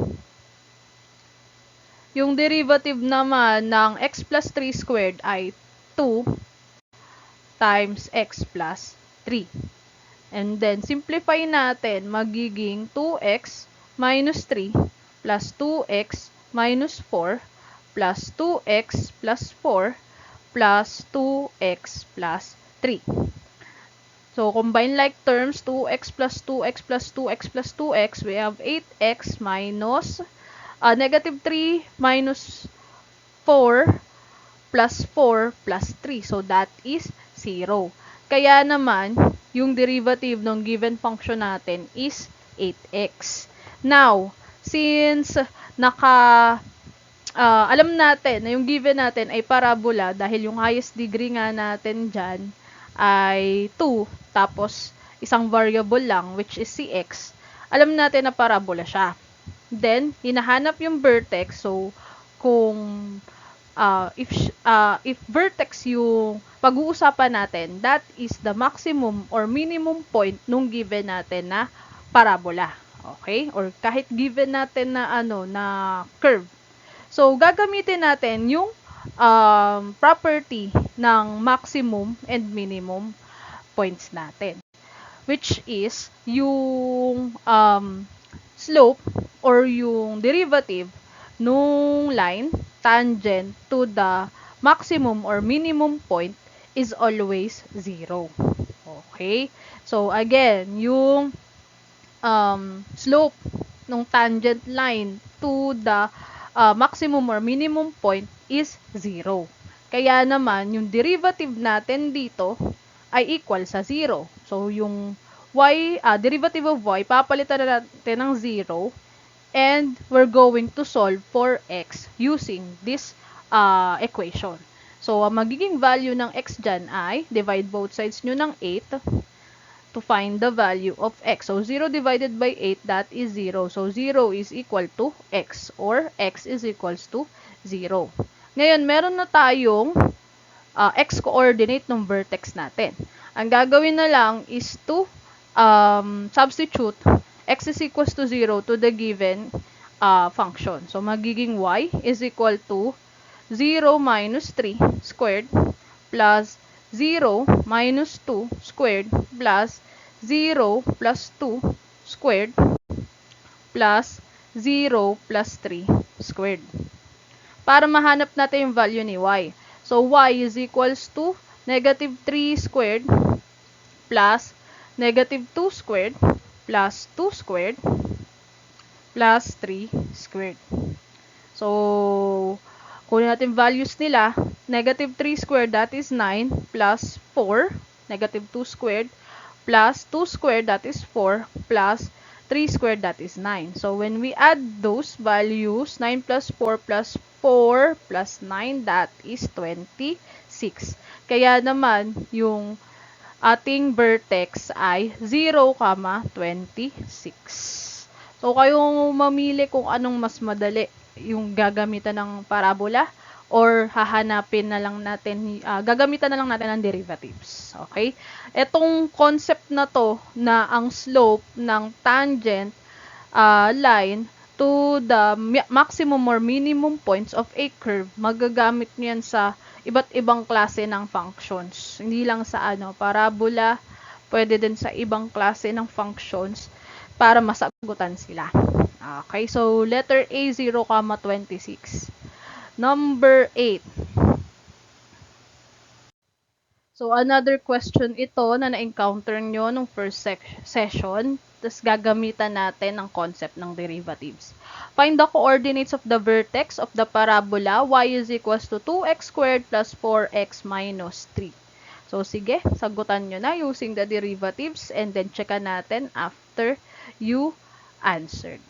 Yung derivative naman ng x plus 3 squared ay 2 times x plus 3. And then, simplify natin, magiging 2x minus 3 plus 2x minus 4 plus 2x plus 4 plus 2x plus 3. So, combine like terms, 2x plus 2x plus 2x plus 2x, we have 8x minus negative 3 minus 4 plus 4 plus 3. So, that is 0. Kaya naman, yung derivative ng given function natin is 8x. Now, since alam natin na yung given natin ay parabola dahil yung highest degree nga natin dyan ay 2, tapos isang variable lang, which is si x, alam natin na parabola siya. Then, hinahanap yung vertex. So, kung if vertex yung pag-uusapan natin, that is the maximum or minimum point nung given natin na parabola. Okay? Or kahit given natin na na curve. So, gagamitin natin yung property ng maximum and minimum points natin, which is yung slope or yung derivative nung line tangent to the maximum or minimum point is always 0. Okay? So, again, yung slope ng tangent line to the maximum or minimum point is 0. Kaya naman, yung derivative natin dito ay equal sa 0. So, yung derivative of y, papalitan na natin ng 0, and we're going to solve for x using this equation. So, ang magiging value ng x dyan ay, divide both sides nyo ng 8 to find the value of x. So, 0 divided by 8, that is 0. So, 0 is equal to x, or x is equals to 0. Ngayon, meron na tayong x-coordinate ng vertex natin. Ang gagawin na lang is to substitute x is equals to 0 to the given function. So, magiging y is equal to 0 minus 3 squared plus 0 minus 2 squared plus 0 plus 2 squared plus 0 plus 3 squared. Para mahanap natin yung value ni y. So, y is equals to negative 3 squared plus negative 2 squared plus 2 squared plus 3 squared. So, kunin natin values nila. Negative 3 squared, that is 9, plus 4, negative 2 squared, plus 2 squared, that is 4, plus 3 squared, that is 9. So, when we add those values, 9 plus 4 plus 4 plus 9, that is 26. Kaya naman, yung ating vertex ay 0, 26. So, kayong mamili kung anong mas madali, yung gagamitan ng parabola or hahanapin na lang natin, gagamitan na lang natin ng derivatives. Okay? Etong concept na to na ang slope ng tangent line to the maximum or minimum points of a curve, magagamit niyan sa iba't ibang klase ng functions. Hindi lang sa parabola, pwede din sa ibang klase ng functions para masagutan sila. Okay, so letter A, 0, 26. Number 8. So, another question ito na na-encounter nyo nung first session. Tapos, gagamitan natin ang concept ng derivatives. Find the coordinates of the vertex of the parabola y is equals to 2x squared plus 4x minus 3. So, sige, sagutan nyo na using the derivatives and then checkan natin after you answered.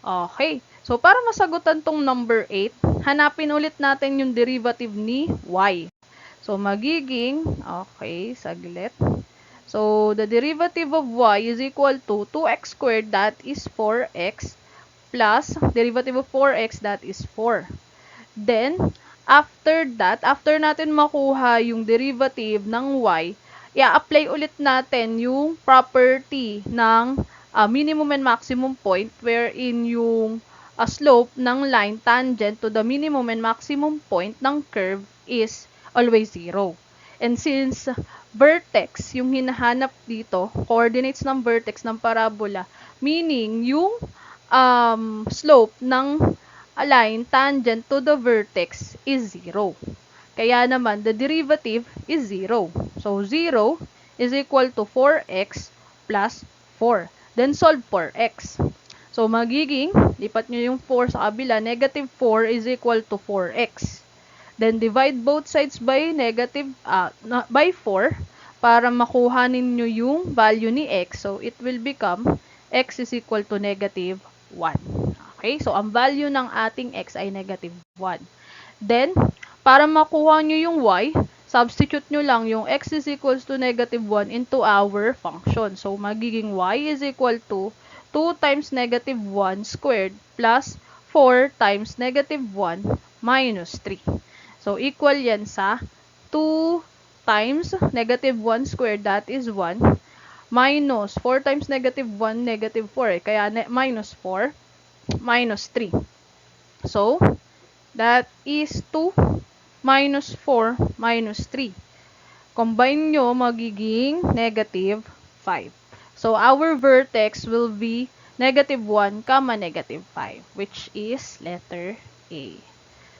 Okay. So, para masagutan tong number 8, hanapin ulit natin yung derivative ni y. So, magiging, okay, saglit. So, the derivative of y is equal to 2x squared, that is 4x, plus derivative of 4x, that is 4. Then, after that, after natin makuha yung derivative ng y, i-apply ulit natin yung property ng minimum and maximum point wherein yung slope ng line tangent to the minimum and maximum point ng curve is always 0. And since vertex, yung hinahanap dito, coordinates ng vertex ng parabola, meaning yung slope ng a line tangent to the vertex is 0. Kaya naman, the derivative is 0. So, 0 is equal to 4x plus 4. Then, solve for x. So, magiging, lipat nyo yung 4 sa kabila, negative 4 is equal to 4x. Then, divide both sides by by 4 para makuha ninyo yung value ni x. So, it will become x is equal to negative 1. Okay? So, ang value ng ating x ay negative 1. Then, para makuha nyo yung y, substitute nyo lang yung x is equals to negative 1 into our function. So, magiging y is equal to 2 times negative 1 squared plus 4 times negative 1 minus 3. So, equal yan sa 2 times negative 1 squared, that is 1, minus 4 times negative 1, negative 4. Kaya minus 4, minus 3. So, that is 2 minus 4 minus 3. Combine nyo, magiging negative 5. So, our vertex will be negative 1, negative 5, which is letter A.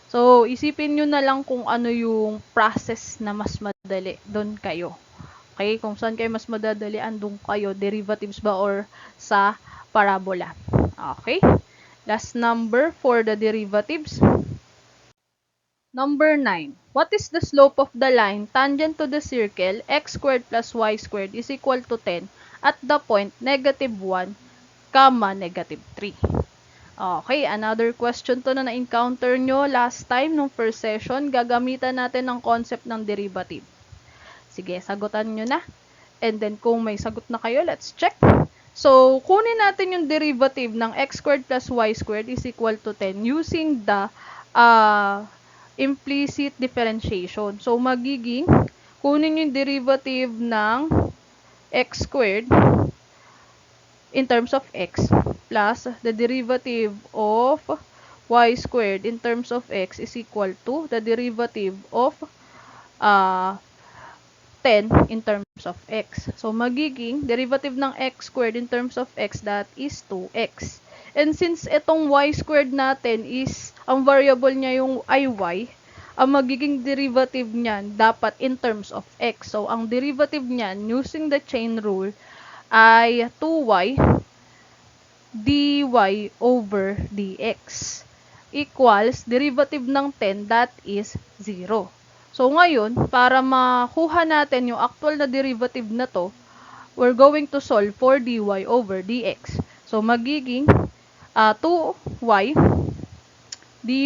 So, isipin nyo na lang kung ano yung process na mas madali, doon kayo. Okay? Kung saan kayo mas madadali, andun kayo, derivatives ba or sa parabola. Okay? Last number for the derivatives. Number 9. What is the slope of the line tangent to the circle x squared plus y squared is equal to 10 at the point negative 1, negative 3? Okay, another question to na na-encounter nyo last time nung first session. Gagamitan natin ng concept ng derivative. Sige, sagutan nyo na. And then, kung may sagot na kayo, let's check. So, kunin natin yung derivative ng x squared plus y squared is equal to 10 using the implicit differentiation. So, magiging, kunin yung derivative ng x squared in terms of x plus the derivative of y squared in terms of x is equal to the derivative of uh, 10 in terms of x. So, magiging derivative ng x squared in terms of x, that is 2x. And since itong y squared natin is, ang variable niya yung iy, ang magiging derivative niyan dapat in terms of x. So, ang derivative niyan using the chain rule ay 2y dy over dx equals derivative ng 10, that is 0. So, ngayon, para makuha natin yung actual na derivative na to, we're going to solve for dy over dx. So, magiging 2y dy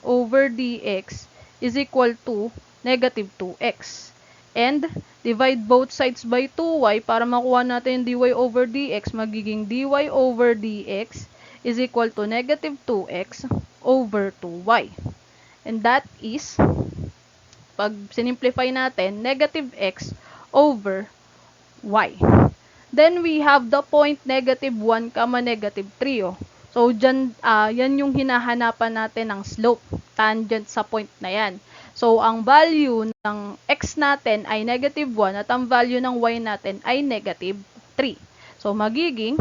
over dx is equal to negative 2x. And, divide both sides by 2y para makuha natin yung dy over dx, magiging dy over dx is equal to negative 2x over 2y. And that is, pag sinimplify natin, negative x over y. Then, we have the point negative 1, negative 3. Oh. So, yan yung hinahanapan natin ng slope, tangent sa point na yan. So, ang value ng x natin ay negative 1 at ang value ng y natin ay negative 3. So, magiging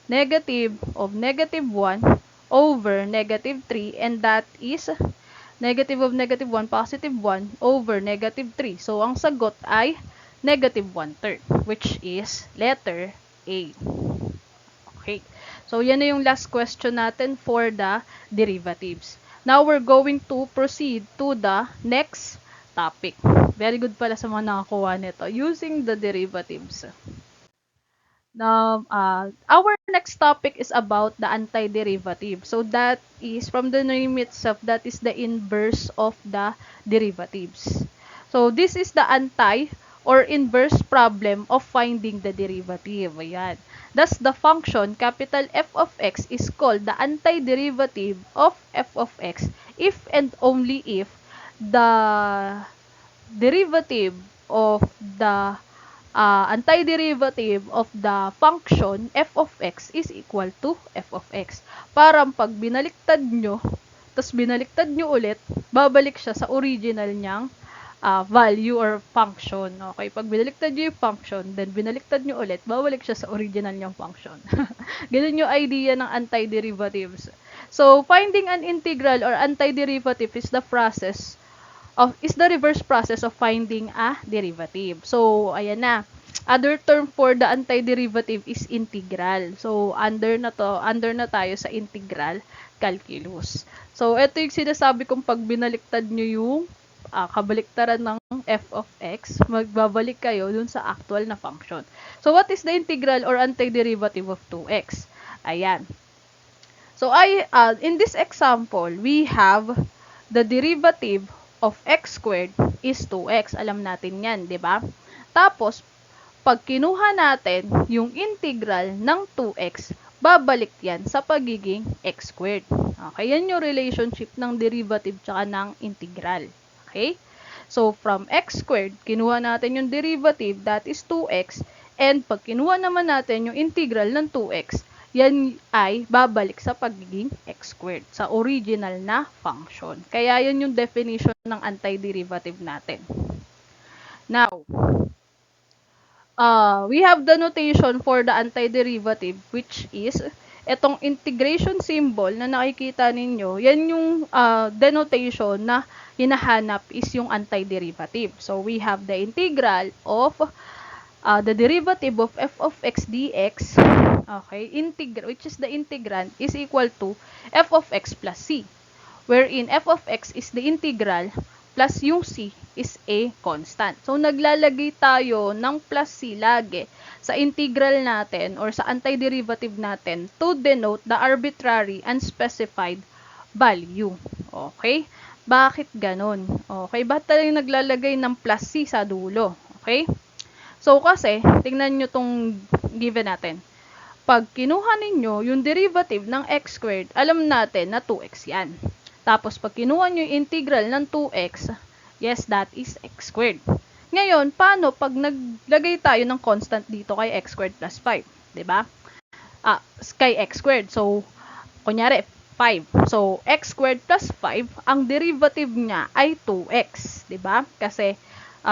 negative of negative 1 over negative 3, and that is negative of negative 1, positive 1 over negative 3. So, ang sagot ay negative 1/3, which is letter A. Okay. So, yan na yung last question natin for the derivatives. Now, we're going to proceed to the next topic. Very good pala sa mga nakakuha nito. Using the derivatives. Now, our next topic is about the antiderivative. So, that is, from the name itself, that is the inverse of the derivatives. So, this is the or inverse problem of finding the derivative. Ayan. Thus, the function capital F of x is called the antiderivative of f of x if and only if the derivative of the antiderivative of the function f of x is equal to f of x. Parang pag binaliktad nyo, tapos binaliktad nyo ulit, babalik siya sa original niyang value or function. Okay, pag binaliktad nyo yung function, then binaliktad nyo ulit, babalik siya sa original niyang function. Ganun yung idea ng antiderivatives. So, finding an integral or antiderivative is the reverse process of finding a derivative. So, ayan na. Other term for the antiderivative is integral. So, under na tayo sa integral calculus. So, ito yung sinasabi kong pag binaliktad nyo yung kabaliktaran ng f of x, magbabalik kayo dun sa actual na function. So, what is the integral or antiderivative of 2x? Ayan. So, in this example, we have the derivative of x squared is 2x. Alam natin yan, di ba? Tapos, pag kinuha natin yung integral ng 2x, babalik yan sa pagiging x squared. Okay, yan yung relationship ng derivative tsaka ng integral. Okay? So, from x squared, kinuha natin yung derivative, that is 2x, and pag kinuha naman natin yung integral ng 2x, yan ay babalik sa pagiging x squared, sa original na function. Kaya yan yung definition ng antiderivative natin. Now, we have the notation for the antiderivative, which is itong integration symbol na nakikita ninyo, yan yung denotation na hinahanap is yung antiderivative. So, we have the integral of the derivative of f of x dx, okay, which is the integrand, is equal to f of x plus c, wherein f of x is the integral plus yung c is a constant. So, naglalagay tayo ng plus c lagi sa integral natin or sa antiderivative natin to denote the arbitrary unspecified value. Okay? Bakit ganon? Okay, ba't tayo naglalagay ng plus c sa dulo? Okay? So, kasi, tingnan nyo tong given natin. Pag kinuha ninyo yung derivative ng x squared, alam natin na 2x yan. Tapos, pag kinuha nyo yung integral ng 2x, yes, that is x squared. Ngayon, paano pag naglagay tayo ng constant dito kay x squared plus 5? Diba? Kay x squared. So, kunyari, 5. So, x squared plus 5, ang derivative niya ay 2x. Diba? Kasi,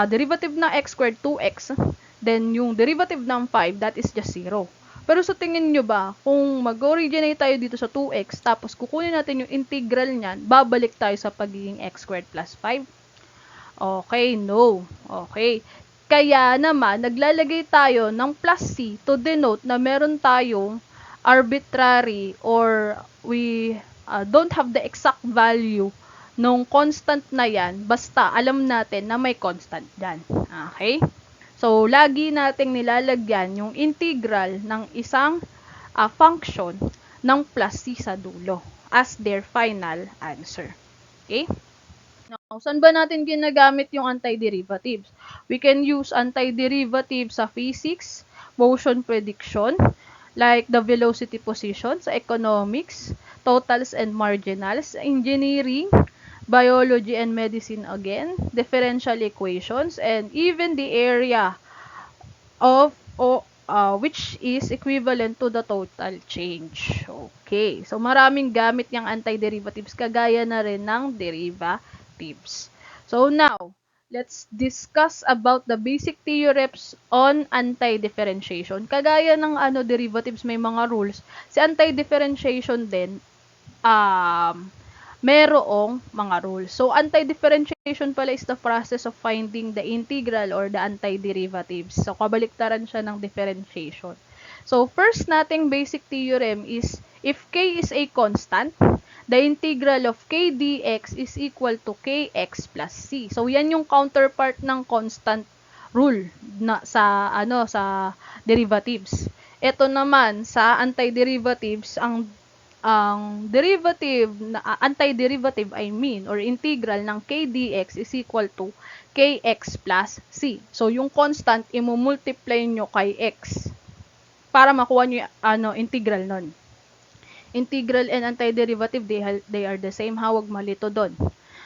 derivative ng x squared 2x, then yung derivative ng 5, that is just 0. Pero sa tingin nyo ba, kung mag-originate tayo dito sa 2x, tapos kukunin natin yung integral niyan, babalik tayo sa pagiging x squared plus 5? Okay, no. Okay. Kaya naman, naglalagay tayo ng plus c to denote na meron tayong arbitrary or we don't have the exact value nung constant na yan, basta alam natin na may constant dyan. Okay? So, lagi nating nilalagyan yung integral ng isang function ng plus c sa dulo as their final answer. Okay? Now, saan ba natin ginagamit yung antiderivatives? We can use antiderivatives sa physics, motion prediction, like the velocity position, sa economics, totals and marginals, engineering, biology and medicine again, differential equations, and even the area of which is equivalent to the total change. Okay. So, maraming gamit yung antiderivatives, kagaya na rin ng derivatives. So, now, let's discuss about the basic theorems on antidifferentiation. Kagaya ng derivatives, may mga rules. Si antidifferentiation din, merong mga rules. So, antidifferentiation pala is the process of finding the integral or the antiderivatives. So, kabaliktaran siya ng differentiation. So, first nating basic theorem is, if k is a constant, the integral of k dx is equal to kx plus c. So, yan yung counterpart ng constant rule na sa derivatives. Ito naman sa antiderivatives, ang derivative na antiderivative or integral ng k dx is equal to kx plus c. So yung constant i-multiply nyo kay x para makuha nyo yung integral nun. Integral and antiderivative, they are the same. Hawag malito doon.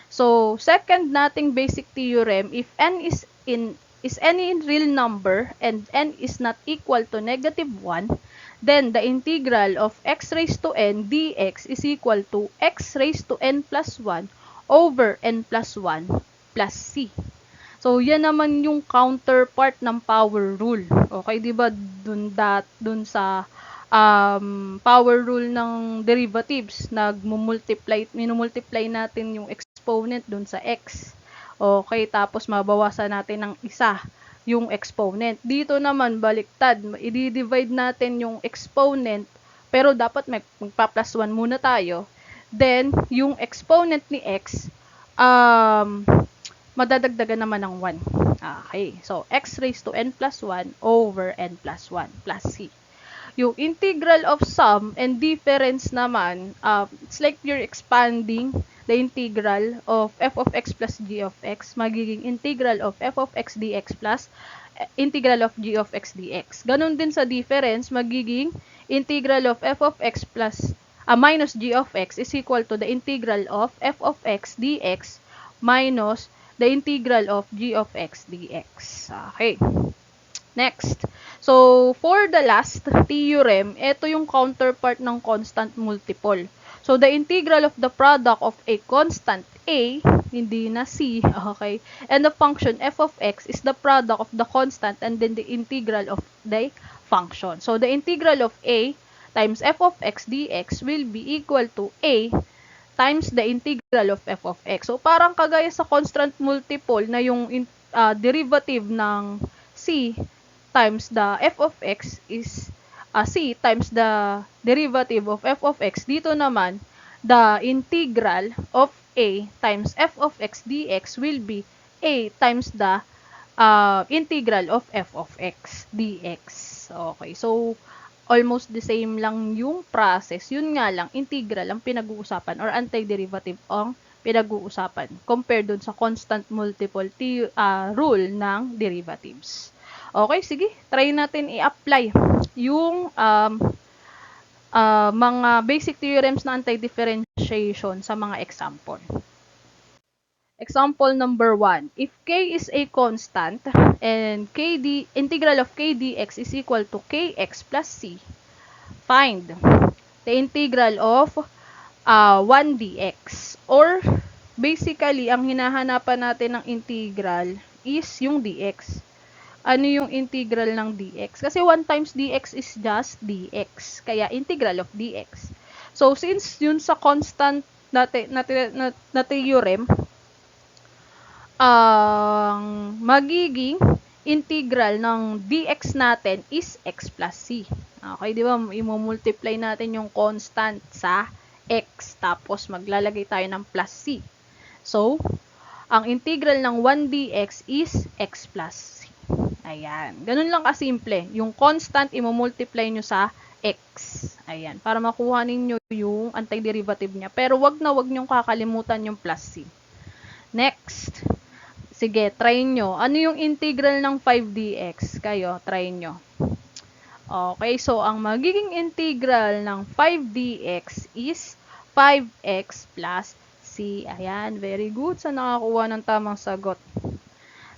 So second nating basic theorem, if n is any real number and n is not equal to -1, then the integral of x raised to n dx is equal to x raised to n plus 1 over n plus 1 plus c. So, yan naman yung counterpart ng power rule. Okay, di ba? Dun sa power rule ng derivatives, minumultiply natin yung exponent dun sa x. Okay, tapos mabawasan natin ng isa yung exponent. Dito naman, baliktad. I-divide natin yung exponent, pero dapat magpa-plus 1 muna tayo. Then, yung exponent ni x, madadagdagan naman ng 1. Okay. So, x raised to n plus 1 over n plus 1 plus c. Yung integral of sum and difference naman, it's like you're expanding the integral of f of x plus g of x, magiging integral of f of x dx plus integral of g of x dx. Ganon din sa difference, magiging integral of f of x plus minus g of x is equal to the integral of f of x dx minus the integral of g of x dx. Okay. Next. So, for the last theorem, ito yung counterpart ng constant multiple. So, the integral of the product of a constant a, hindi na c, okay, and the function f of x is the product of the constant and then the integral of the function. So, the integral of a times f of x dx will be equal to a times the integral of f of x. So, parang kagaya sa constant multiple na yung derivative ng c times the f of x is c times the derivative of f of x. Dito naman, the integral of a times f of x dx will be a times the integral of f of x dx. Okay, so almost the same lang yung process. Yun nga lang, integral ang pinag-uusapan or antiderivative ang pinag-uusapan compared dun sa constant multiple rule ng derivatives. Okay, sige. Try natin i-apply yung mga basic theorems na anti-differentiation sa mga example. Example number 1. If k is a constant and integral of k dx is equal to kx plus c, find the integral of 1 dx. Or basically, ang hinahanapan natin ng integral is yung dx. Ano yung integral ng dx? Kasi 1 times dx is just dx. Kaya integral of dx. So, since yun sa constant na theorem, ang magiging integral ng dx natin is x plus c. Okay, di ba? I-multiply natin yung constant sa x. Tapos, maglalagay tayo ng plus c. So, ang integral ng 1 dx is x plus c. Ayan. Ganun lang kasimple. Yung constant, i-multiply nyo sa x. Ayan. Para makuha ninyo yung antiderivative niya. Pero wag nyong kakalimutan yung plus c. Next. Sige, try nyo. Ano yung integral ng 5 dx? Kayo, try nyo. Okay, so ang magiging integral ng 5 dx is 5x plus c. Ayan, very good sa nakakuha ng tamang sagot.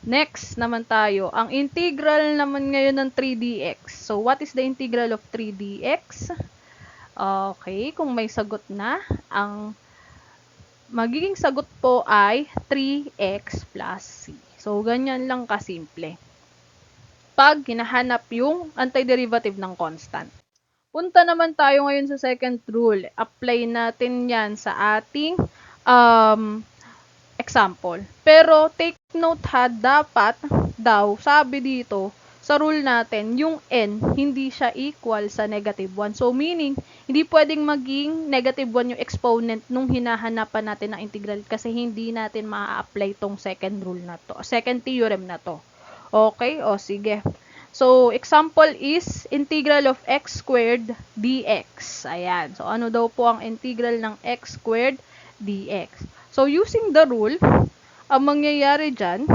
Next naman tayo, ang integral naman ngayon ng 3 dx. So, what is the integral of 3 dx? Okay, kung may sagot na, ang magiging sagot po ay 3x plus c. So, ganyan lang kasimple. Pag hinahanap yung antiderivative ng constant. Punta naman tayo ngayon sa second rule. Apply natin yan sa ating example. Pero, take note ha, dapat daw, sabi dito, sa rule natin, yung n, hindi siya equal sa negative 1. So, meaning, hindi pwedeng maging negative 1 yung exponent nung hinahanapan natin ng integral kasi hindi natin maa-apply tong second rule na to, second theorem na to. Okay? O, sige. So, example is integral of x squared dx. Ayan. So, ano daw po ang integral ng x squared dx? So, using the rule, ang mangyayari dyan,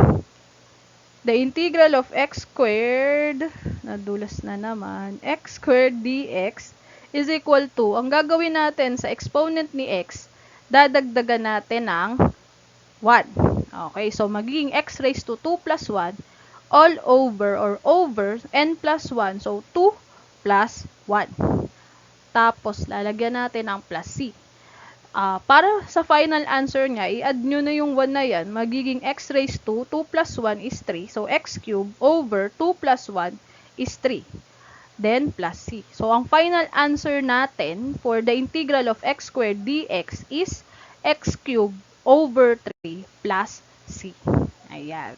the integral of x squared, nadulas na naman, x squared dx is equal to, ang gagawin natin sa exponent ni x, dadagdagan natin ng 1. Okay, so magiging x raised to 2 plus 1 all over n plus 1. So, 2 plus 1. Tapos, lalagyan natin ng plus c. para sa final answer niya, i-add nyo na yung 1 na yan, magiging x raised to 2 plus 1 is 3. So, x cubed over 2 plus 1 is 3. Then, plus c. So, ang final answer natin for the integral of x squared dx is x cubed over 3 plus c. Ayan.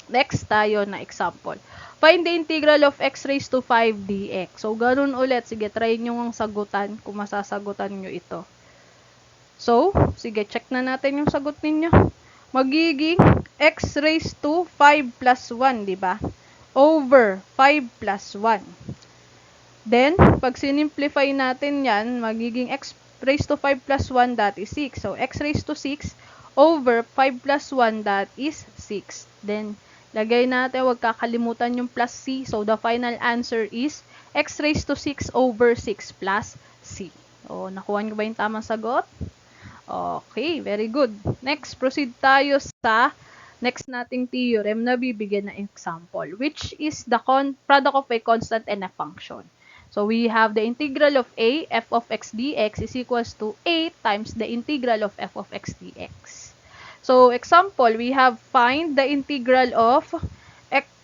Next tayo na example. Find the integral of x raised to 5 dx. So, ganun ulit. Sige, try nyo ang sagutan kung masasagutan nyo ito. So, sige, check na natin yung sagot ninyo. Magiging x raised to 5 plus 1, di ba? Over 5 plus 1. Then, pag sinimplify natin yan, magiging x raised to 5 plus 1, that is 6. So, x raised to 6 over 5 plus 1, that is 6. Then, lagay natin, huwag kakalimutan yung plus c. So, the final answer is x raised to 6 over 6 plus c. O, nakuha nyo ba yung tamang sagot? Okay, very good. Next, proceed tayo sa next nating theorem na bibigyan na example, which is the product of a constant and a function. So, we have the integral of a, f of x dx is equals to a times the integral of f of x dx. So, example, we have find the integral of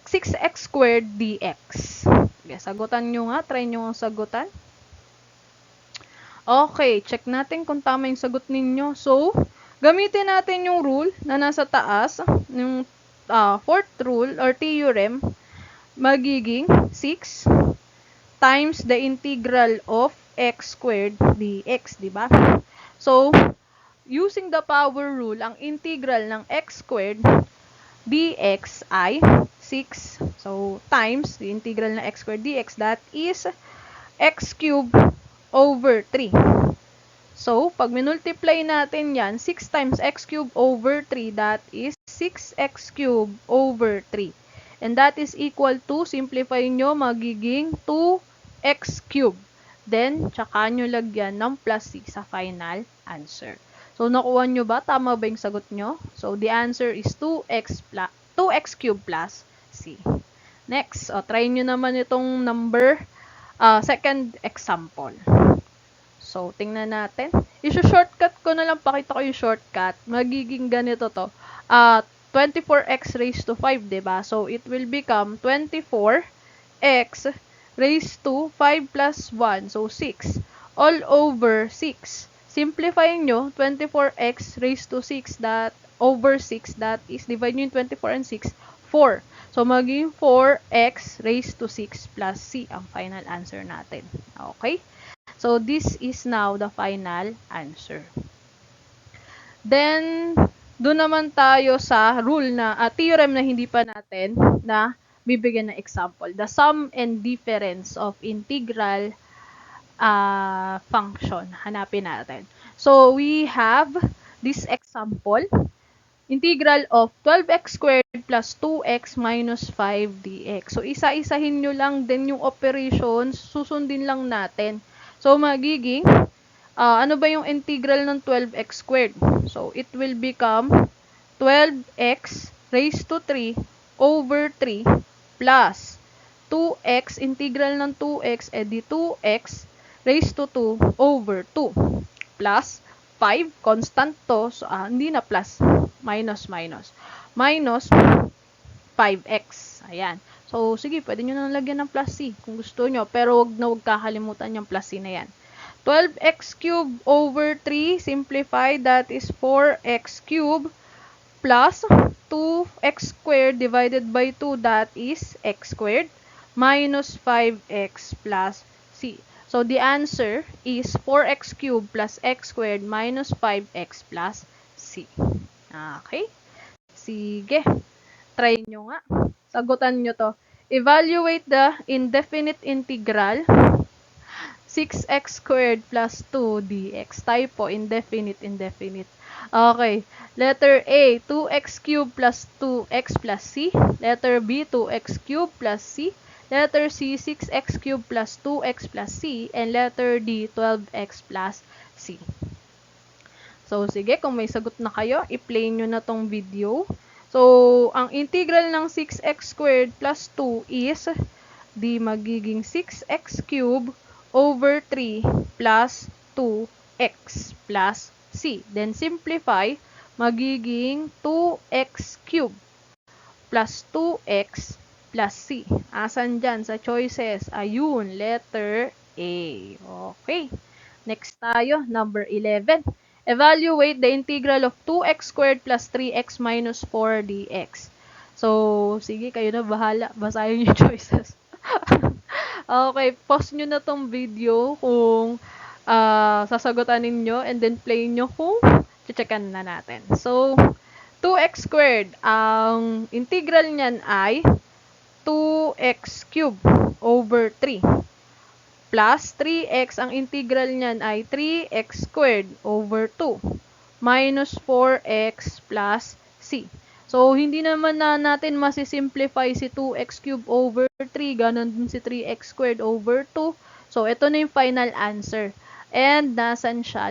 6x squared dx. Okay, sagutan nyo nga. Try nyo ang sagutan. Okay, check natin kung tama yung sagot ninyo. So, gamitin natin yung rule na nasa taas, yung fourth rule or theorem, magiging 6 times the integral of x squared dx, di ba? So, using the power rule, ang integral ng x squared dx ay 6. So, times the integral ng x squared dx, that is x cubed over 3. So, pag minultiply natin yan, 6 times x cubed over 3, that is 6x cubed over 3. And that is equal to, simplify nyo, magiging 2x cubed. Then, tsaka nyo lagyan ng plus c sa final answer. So, nakuha nyo ba? Tama ba yung sagot nyo? So, the answer is 2x cubed plus c. Next, try nyo naman itong number, second example. So, tingnan natin. I-shortcut ko na lang, pakita ko yung shortcut. Magiging ganito to. 24x raised to 5, diba? So, it will become 24x raised to 5 plus 1. So, 6. All over 6. Simplify nyo, 24x raised to 6, that over 6, that is, divide nyo yung 24 and 6, 4. So, magiging 4x raised to 6 plus c ang final answer natin. Okay? So, this is now the final answer. Then, doon naman tayo sa rule na, theorem na hindi pa natin na bibigyan ng example. The sum and difference of integral function. Hanapin natin. So, we have this example. Integral of 12x squared plus 2x minus 5 dx. So, isa-isahin nyo lang din yung operations, susundin lang natin. So, magiging, ano ba yung integral ng 12x squared? So, it will become 12x raised to 3 over 3 plus 2x, integral ng 2x, edi 2x raised to 2 over 2 plus 5, constant to, so, hindi na plus, minus 5x. Ayan. So, sige, pwede nyo na lagyan ng plus c kung gusto nyo. Pero wag kakalimutan yung plus c na yan. 12x cubed over 3, simplify, that is 4x cubed plus 2x squared divided by 2, that is x squared, minus 5x plus c. So, the answer is 4x cubed plus x squared minus 5x plus c. Okay? Sige. Try nyo nga. Sagutan nyo to. Evaluate the indefinite integral 6x squared plus 2 dx. Typo, indefinite. Okay. Letter A, 2x cubed plus 2x plus c. Letter B, 2x cubed plus c. Letter C, 6x cubed plus 2x plus c. And letter D, 12x plus c. So, sige, kung may sagot na kayo, i-play nyo na tong video. So, ang integral ng 6x squared plus 2 is di magiging 6x cubed over 3 plus 2 x plus c. Then simplify, magiging 2x cube plus 2x plus c. Asan dyan sa choices? Ayun, letter A. Okay. Next tayo, number 11. Evaluate the integral of 2x squared plus 3x minus 4 dx. So, sige, kayo na bahala. Basahin yung choices. Okay, pause nyo na tong video kung sasagutan ninyo and then play nyo kung checkan na natin. So, 2x squared, ang integral niyan ay 2x cube over 3 plus 3x, ang integral niyan ay 3x squared over 2 minus 4x plus c. So, hindi naman na natin masisimplify si 2x cube over 3, ganun din si 3x squared over 2. So, ito na yung final answer. And, nasan siya?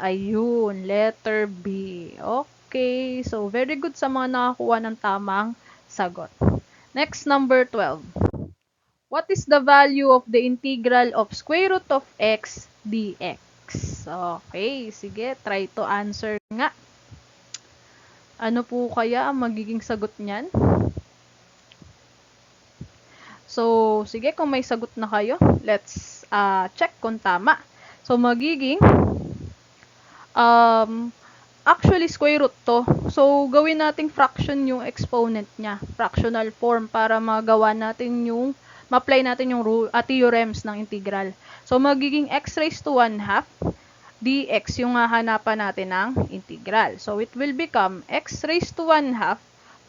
Ayun, letter B. Okay, so very good sa mga nakakuha ng tamang sagot. Next, number 12. What is the value of the integral of square root of x dx? Okay, sige, try to answer nga. Ano po kaya ang magiging sagot niyan? So, sige, kung may sagot na kayo, let's check kung tama. So, magiging, actually, square root to. So, gawin nating fraction yung exponent niya. Fractional form para magawa natin yung ma-apply natin yung theorems ng integral. So, magiging x raised to 1/2 dx yung hahanapan natin ng integral. So, it will become x raised to 1/2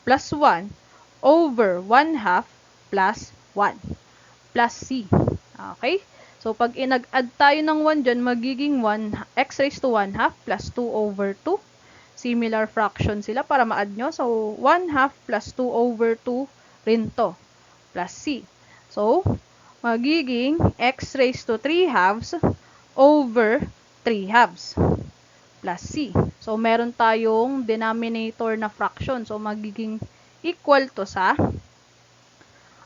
plus 1 over 1/2 plus 1 plus c. Okay? So, pag inag-add tayo ng 1 dyan, magiging x raised to 1/2 plus 2 over 2. Similar fraction sila para ma-add nyo. So, 1/2 plus 2 over 2 rin to. Plus c. So, magiging x raised to 3 halves over 3 halves plus c. So, meron tayong denominator na fraction. So, magiging equal to sa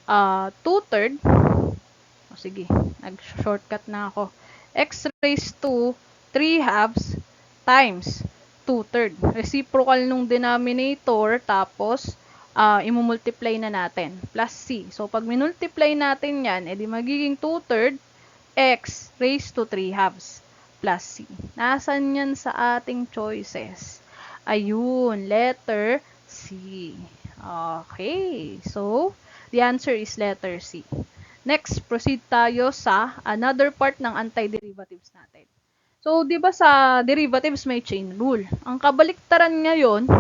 2/3. Sige, nag-shortcut na ako. X raised to 3 halves times 2/3. Reciprocal nung denominator, tapos imumultiply na natin. Plus c. So, pag minultiply natin yan, edi magiging 2/3 x raised to 3 halves plus c. Nasaan yan sa ating choices? Ayun, letter C. Okay. So, the answer is letter C. Next, proceed tayo sa another part ng antiderivatives natin. So, di ba sa derivatives may chain rule? Ang kabaliktaran ngayon,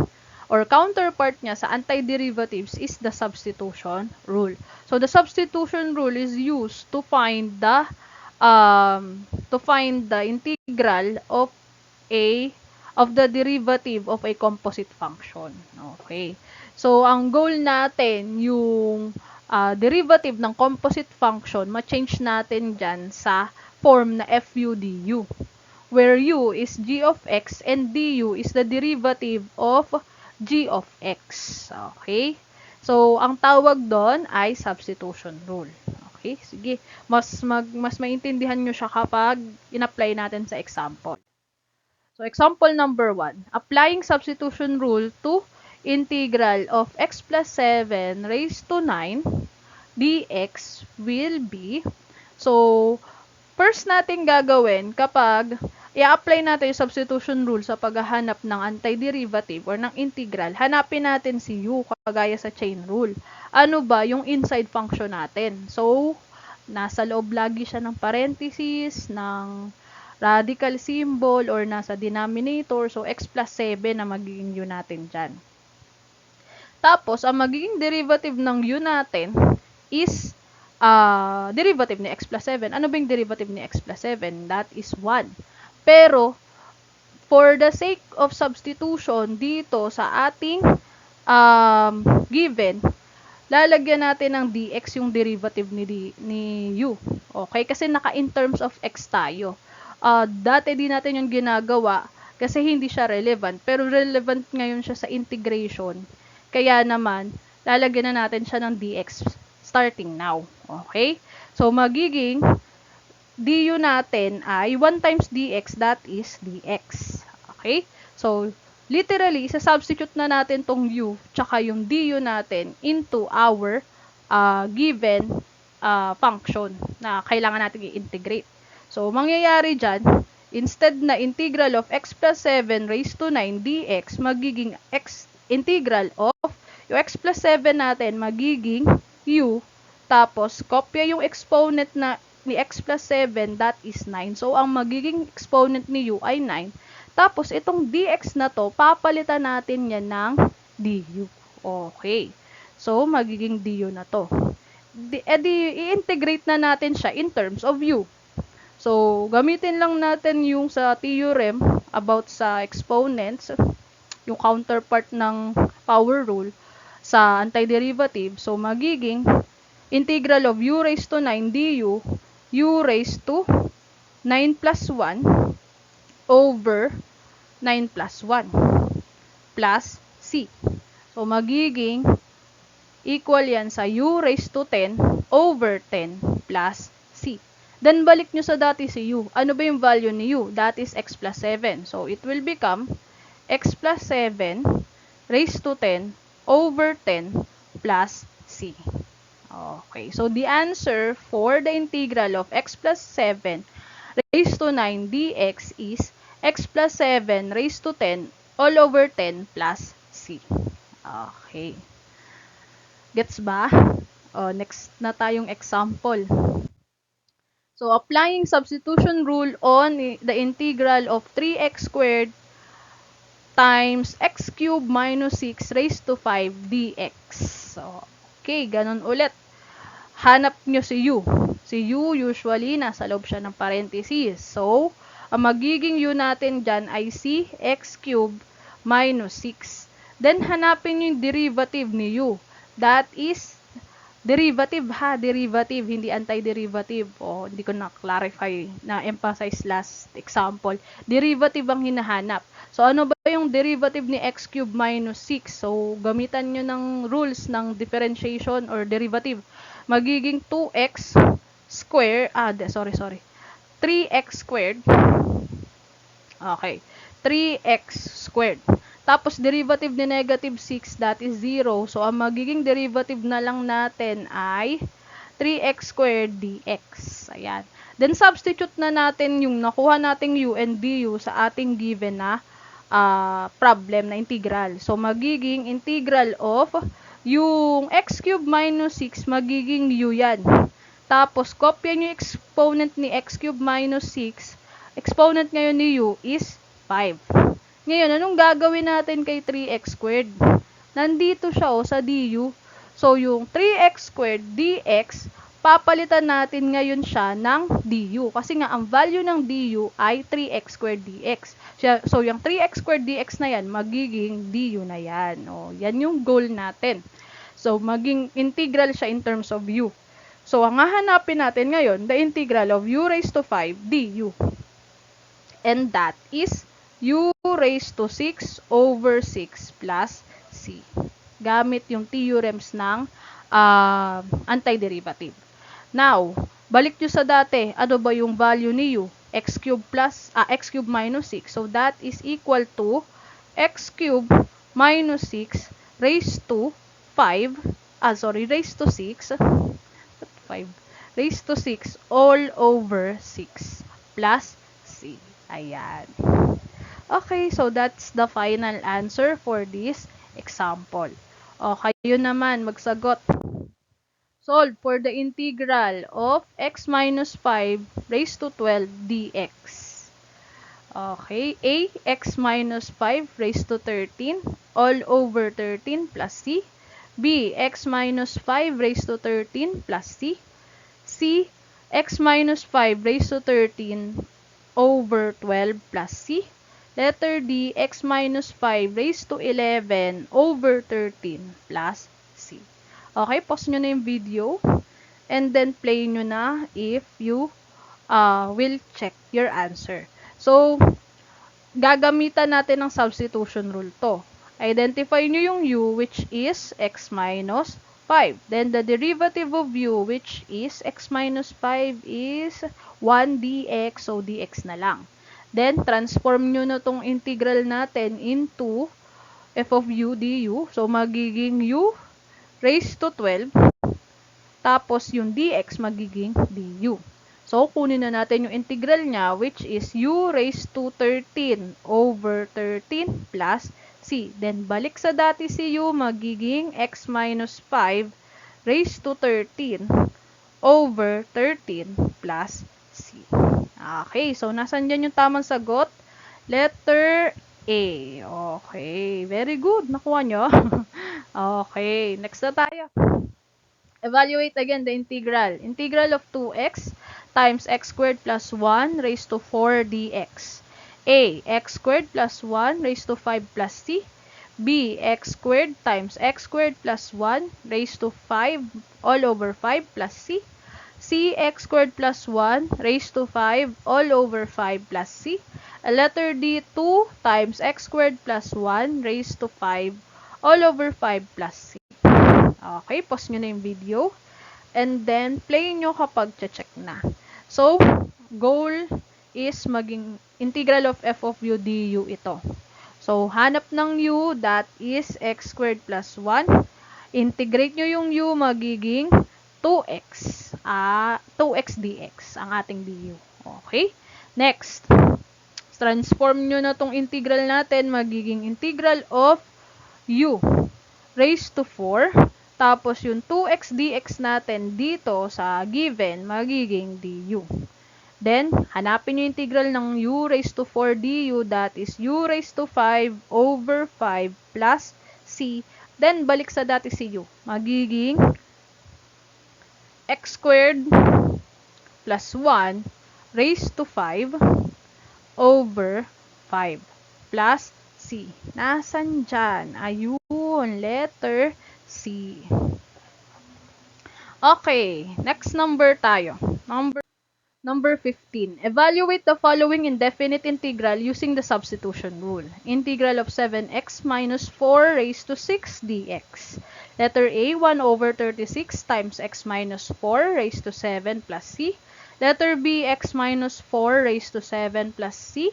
or counterpart niya sa antiderivatives is the substitution rule. So, the substitution rule is used to find the integral of the derivative of a composite function. Okay. So, ang goal natin, yung derivative ng composite function, ma-change natin dyan sa form na fu du, where u is g of x and du is the derivative of g of x. Okay? So, ang tawag doon ay substitution rule. Okay? Sige, mas maintindihan nyo siya kapag in-apply natin sa example. So, example number 1. Applying substitution rule to integral of x plus 7 raised to 9 dx will be, so, first natin gagawin kapag i-apply natin yung substitution rule sa paghahanap ng antiderivative or ng integral, hanapin natin si u kagaya sa chain rule. Ano ba yung inside function natin? So, nasa loob lagi siya ng parenthesis, ng radical symbol, or nasa denominator. So, x plus 7 na magiging u natin dyan. Tapos, ang magiging derivative ng u natin is derivative ni x plus 7. Ano ba yung derivative ni x plus 7? That is 1. Pero, for the sake of substitution dito sa ating given, lalagyan natin ng dx yung derivative ni u. Okay? Kasi naka in terms of x tayo. Dati di natin yung ginagawa kasi hindi siya relevant. Pero relevant ngayon siya sa integration. Kaya naman, lalagyan na natin siya ng dx starting now. Okay? So, magiging du natin ay 1 times dx, that is dx. Okay? So, literally, isa-substitute na natin tong u tsaka yung du natin into our given function na kailangan natin i-integrate. So, mangyayari dyan, instead na integral of x plus 7 raised to 9 dx, magiging integral of yung x plus 7 natin, magiging u, tapos kopya yung exponent na ni x plus 7, that is 9. So, ang magiging exponent ni u ay 9. Tapos, itong dx na to, papalitan natin yan ng du. Okay. So, magiging du na to. I-integrate na natin siya in terms of u. So, gamitin lang natin yung sa theorem about sa exponents, yung counterpart ng power rule sa antiderivative. So, magiging integral of u raised to 9 du, u raised to 9 plus 1 over 9 plus 1 plus c. So, magiging equal yan sa u raised to 10 over 10 plus c. Then, balik nyo sa dati si u. Ano ba yung value ni u? That is x plus 7. So, it will become x plus 7 raised to 10 over 10 plus c. Okay. So, the answer for the integral of x plus 7 raised to 9 dx is x plus 7 raised to 10 all over 10 plus c. Okay. Gets ba? Next na tayong example. So, applying substitution rule on the integral of 3x squared times x cubed minus 6 raised to 5 dx. So, okay, ganun ulit. Hanap nyo si u. Si u, usually, nasa loob siya ng parentheses. So, ang magiging u natin dyan ay si x cubed minus 6. Then, hanapin nyo yung derivative ni u. That is derivative ha, derivative, hindi antiderivative. Hindi ko na-clarify, na-emphasize last example. Derivative ang hinahanap. So, ano ba yung derivative ni x cubed minus 6? So, gamitan nyo ng rules ng differentiation or derivative. Magiging 2x squared, 3x squared. Okay, 3x squared. Tapos, derivative ni negative 6, that is 0. So, ang magiging derivative na lang natin ay 3x squared dx. Ayan. Then, substitute na natin yung nakuha nating u and du sa ating given na problem na integral. So, magiging integral of yung x cubed minus 6, magiging u yan. Tapos, kopya nyo yung exponent ni x cubed minus 6. Exponent ngayon ni u is 5. Ngayon, anong gagawin natin kay 3x squared? Nandito siya sa du. So, yung 3x squared dx, papalitan natin ngayon siya ng du. Kasi nga, ang value ng du ay 3x squared dx. So, yung 3x squared dx na yan, magiging du na yan. Yan yung goal natin. So, maging integral siya in terms of u. So, ang hahanapin natin ngayon, the integral of u raised to 5 du. And that is u raised to 6 over 6 plus c. Gamit yung theorems ng antiderivative. Now, balik nyo sa dati. Ano ba yung value ni u? X cubed minus 6. So, that is equal to x cubed minus 6 raised to 6. 5. Raised to 6 all over 6 plus c. Ayan. Okay, so that's the final answer for this example. Kayo naman magsagot. Solve for the integral of x minus 5 raised to 12 dx. Okay, A, x minus 5 raised to 13 all over 13 plus c. B, x minus 5 raised to 13 plus c. C, x minus 5 raised to 13 over 12 plus c. Letter D, x minus 5 raised to 11 over 13 plus c. Okay, pause nyo na yung video and then play nyo na if you will check your answer. So, gagamitan natin ng substitution rule to. Identify nyo yung u which is x minus 5. Then the derivative of u, which is x minus 5, is 1 dx. So, dx na lang. Then, transform nyo na tong integral natin into f of u du. So, magiging u raised to 12. Tapos, yung dx magiging du. So, kunin na natin yung integral niya, which is u raised to 13 over 13 plus c. Then, balik sa dati si u, magiging x minus 5 raised to 13 over 13 plus c. Okay, so nasan dyan yung tamang sagot? Letter A. Okay, very good. Nakuha nyo? Okay, next na tayo. Evaluate again the integral. Integral of 2x times x squared plus 1 raised to 4 dx. A. X squared plus 1 raised to 5 plus c. B. X squared times x squared plus 1 raised to 5 all over 5 plus c. C. X squared plus 1 raised to 5 all over 5 plus c. Letter D. 2 times x squared plus 1 raised to 5 all over 5 plus c. Okay, pause nyo na yung video. And then, play nyo kapag check na. So, goal is maging integral of f of u du ito. So, hanap ng u, that is x squared plus 1. Integrate nyo yung u, magiging 2x. 2x dx ang ating du. Okay? Next, transform nyo na tong integral natin, magiging integral of u raised to 4. Tapos, yung 2x dx natin dito sa given, magiging du. Then, hanapin yung integral ng u raised to 4 du, that is u raised to 5 over 5 plus c. Then, balik sa dati si u. Magiging x squared plus 1 raised to 5 over 5 plus c. Nasaan dyan? Ayun, letter C. Okay, next number tayo. Number 15. Evaluate the following indefinite integral using the substitution rule. Integral of 7x minus 4 raised to 6 dx. Letter A, 1 over 36 times x minus 4 raised to 7 plus c. Letter B, x minus 4 raised to 7 plus c.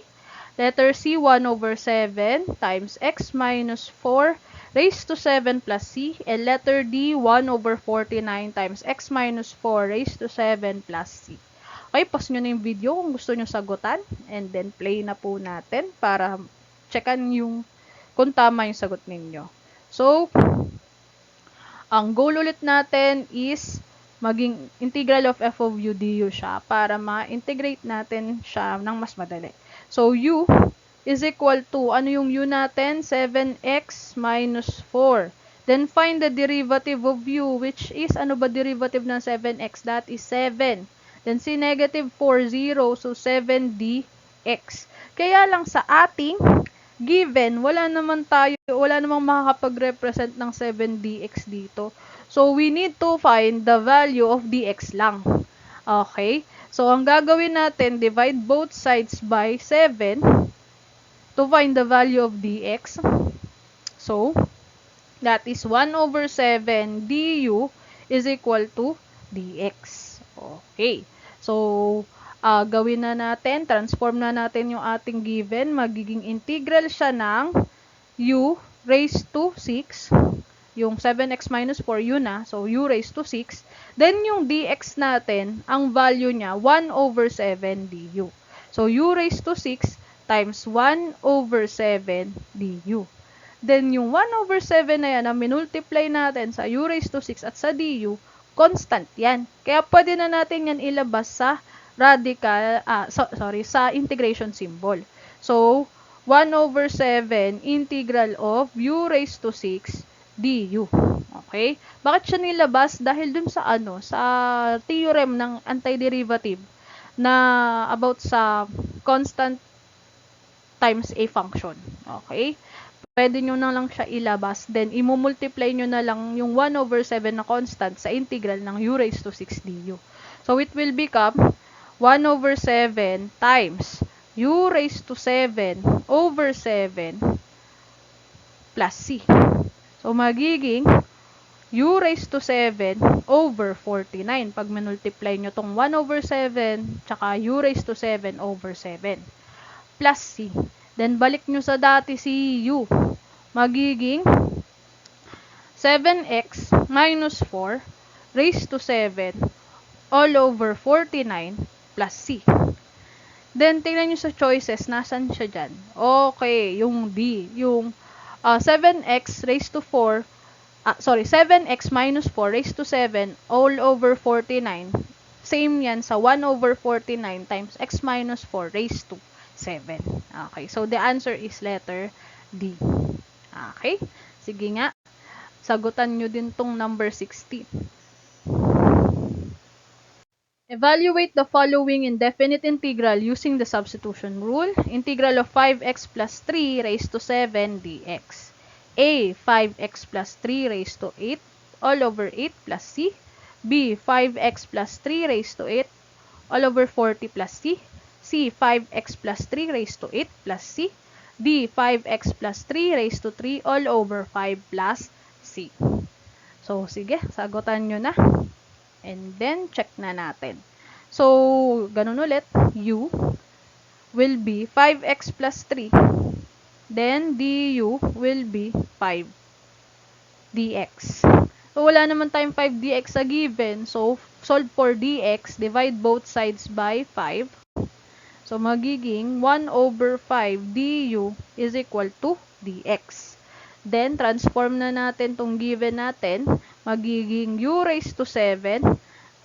Letter C, 1 over 7 times x minus 4 raised to 7 plus c. And letter D, 1 over 49 times x minus 4 raised to 7 plus c. Okay, pause nyo na yung video kung gusto nyo sagutan. And then, play na po natin para checkan yung kung tama yung sagot ninyo. So, ang goal ulit natin is maging integral of f of u du siya para ma-integrate natin siya ng mas madali. So, u is equal to, ano yung u natin? 7x minus 4. Then, find the derivative of u, which is, ano ba derivative ng 7x? That is 7. Then, si negative 4, 0. So, 7 dx. Kaya lang sa ating given, wala namang makakapag-represent ng 7 dx dito. So, we need to find the value of dx lang. Okay? So, ang gagawin natin, divide both sides by 7 to find the value of dx. So, that is 1 over 7 du is equal to dx. Okay. So, gawin na natin, transform na natin yung ating given. Magiging integral siya ng u raised to 6. Yung 7x minus 4, u na. So, u raised to 6. Then, yung dx natin, ang value niya, 1 over 7 du. So, u raised to 6 times 1 over 7 du. Then, yung 1 over 7 na yan, na minultiply natin sa u raised to 6 at sa du, constant yan. Kaya, pwede na natin yan ilabas sa radical, sa integration symbol. So, 1 over 7 integral of u raised to 6 du. Okay? Bakit siya nilabas? Dahil dun sa sa theorem ng antiderivative na about sa constant times a function. Okay? Pwede nyo na lang siya ilabas. Then, imumultiply nyo na lang yung 1 over 7 na constant sa integral ng u raised to 6 du. So, it will become 1 over 7 times u raised to 7 over 7 plus c. So, magiging u raised to 7 over 49. Pag minultiply nyo tong 1 over 7, tsaka u raised to 7 over 7. Plus c. Then, balik nyo sa dati si u. Magiging 7x minus 4 raised to 7 all over 49 plus c. Then, tingnan nyo sa choices, nasan siya dyan? Okay, yung D. Yung 7x raised to 4, 7x minus 4 raised to 7 all over 49. Same yan sa 1 over 49 times x minus 4 raised to 7. Okay, so the answer is letter D. Okay, sige nga. Sagutan nyo din tong number 16. Evaluate the following indefinite integral using the substitution rule. Integral of 5x plus 3 raised to 7 dx. A. 5x plus 3 raised to 8 all over 8 plus c. B. 5x plus 3 raised to 8 all over 40 plus c. C. 5x plus 3 raised to 8 plus c. D. 5x plus 3 raised to 3 all over 5 plus c. So, sige, sagutan nyo na. And then, check na natin. So, ganun ulit, u will be 5x plus 3. Then, du will be 5 dx. So, wala naman tayong 5 dx sa given. So, solve for dx, divide both sides by 5. So, magiging 1 over 5 du is equal to dx. Then, transform na natin tong given natin. Magiging u raised to 7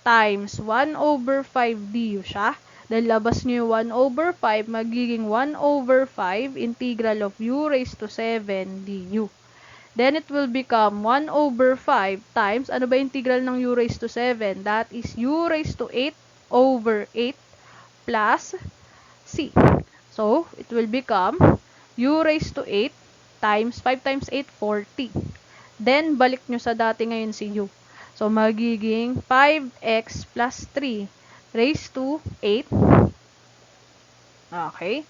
times 1 over 5 du siya. Then, labas nyo yung 1 over 5, magiging 1 over 5 integral of u raised to 7 du. Then, it will become 1 over 5 times, ano ba integral ng u raised to 7? That is u raised to 8 over 8 plus c. So, it will become u raised to 8 times 5 times 8, 40. Then, balik nyo sa dati ngayon si u. So, magiging 5x plus 3 raised to 8. Okay.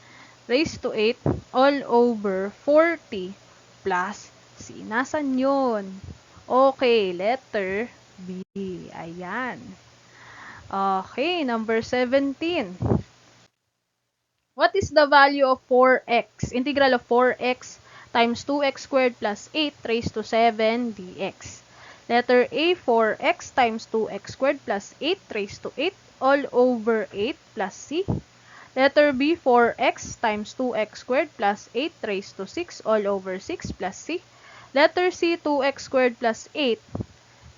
Raised to 8 all over 40 plus c. Nasaan yun? Okay, letter B. Ayan. Okay, number 17. What is the value of 4x? Integral of 4x times 2x squared plus 8 raised to 7 dx. Letter A, 4x times 2x squared plus 8 raised to 8 all over 8 plus c. Letter B, 4x times 2x squared plus 8 raised to 6 all over 6 plus c. Letter C, 2x squared plus 8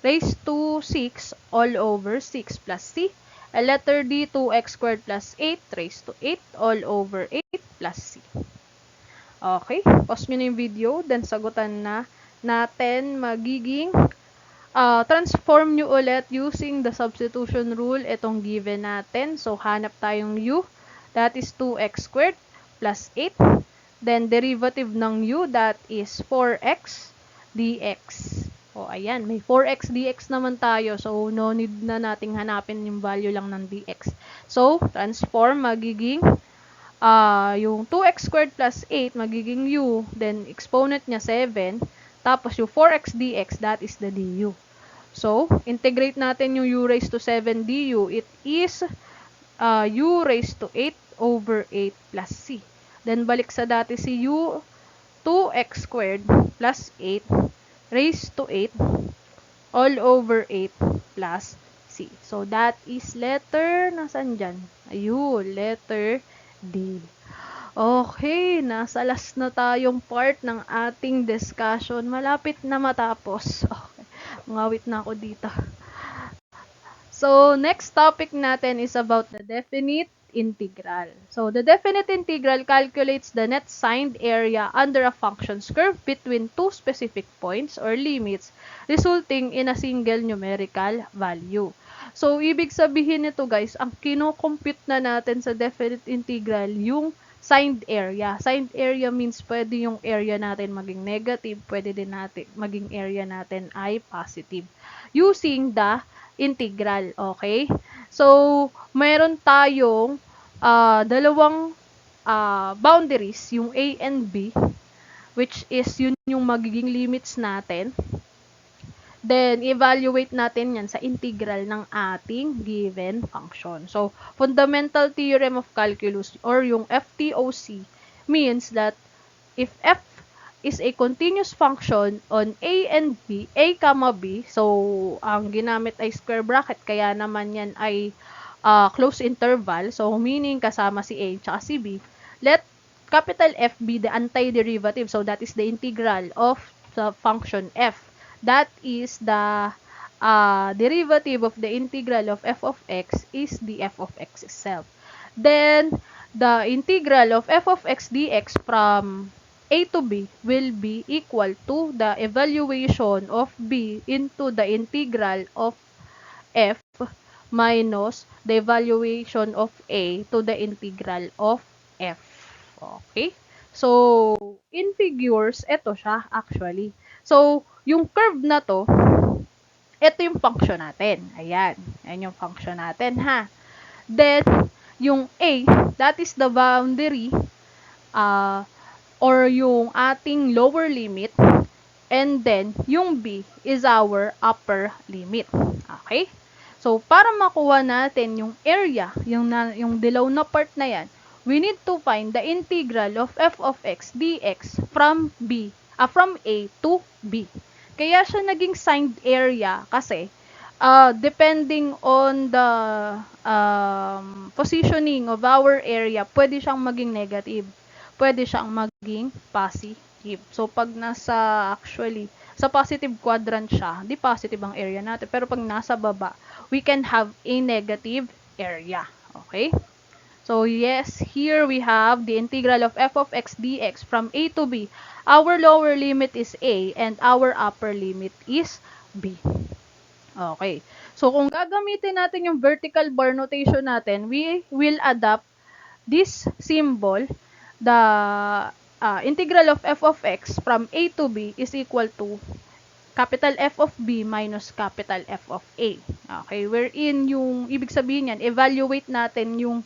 raised to 6 all over 6 plus c. And letter D, 2x squared plus 8 raised to 8 all over 8 plus c. Okay, pause nyo na yung video, then sagutan na natin. Magiging transform nyo ulit using the substitution rule itong given natin. So, hanap tayong u, that is 2x squared plus 8. Then, derivative ng u, that is 4x dx. O, ayan, may 4x dx naman tayo. So, no need na nating hanapin yung value lang ng dx. So, transform, magiging yung 2x squared plus 8, magiging u. Then, exponent niya 7. Tapos, yung 4x dx, that is the du. So, integrate natin yung u raised to 7 du. It is u raised to 8 over 8 plus c. Then, balik sa dati si u, 2x squared plus 8 raised to 8 all over 8 plus c. So, that is letter, nasan dyan? Ayun, letter D. Okay, nasa last na tayong part ng ating discussion. Malapit na matapos. Okay, ngawit na ako dito. So, next topic natin is about the definite integral. So, the definite integral calculates the net signed area under a function's curve between two specific points or limits resulting in a single numerical value. So, ibig sabihin nito guys, ang kino-compute na natin sa definite integral yung signed area. Signed area means pwede yung area natin maging negative, pwede din natin maging area natin ay positive. Using the integral, okay? So, mayroon tayong dalawang boundaries, yung A and B, which is yun yung magiging limits natin. Then, evaluate natin yan sa integral ng ating given function. So, fundamental theorem of calculus or yung FTOC means that if f is a continuous function on a and b, a comma b, so ang ginamit ay square bracket, kaya naman yan ay close interval, so meaning kasama si a at si b, let capital F be the antiderivative, so that is the integral of the function f. That is the derivative of the integral of f of x is the f of x itself. Then, the integral of f of x dx from a to b will be equal to the evaluation of b into the integral of f minus the evaluation of a to the integral of f. Okay? So, in figures, ito siya actually. So, yung curve na to, ito yung function natin. Ayan. Ayan yung function natin, ha? Then, yung A, that is the boundary or yung ating lower limit. And then, yung B is our upper limit. Okay? So, para makuha natin yung area, yung dilaw na part na yan, we need to find the integral of f of x dx from from A to B. Kaya siya naging signed area kasi depending on the positioning of our area, pwede siyang maging negative, pwede siyang maging positive. So, pag sa positive quadrant siya, di positive ang area natin. Pero pag nasa baba, we can have a negative area. Okay? So, yes, here we have the integral of f of x dx from a to b. Our lower limit is a and our upper limit is b. Okay. So, kung gagamitin natin yung vertical bar notation natin, we will adapt this symbol, the integral of f of x from a to b is equal to capital F of b minus capital F of a. Okay, wherein yung ibig sabihin yan, evaluate natin yung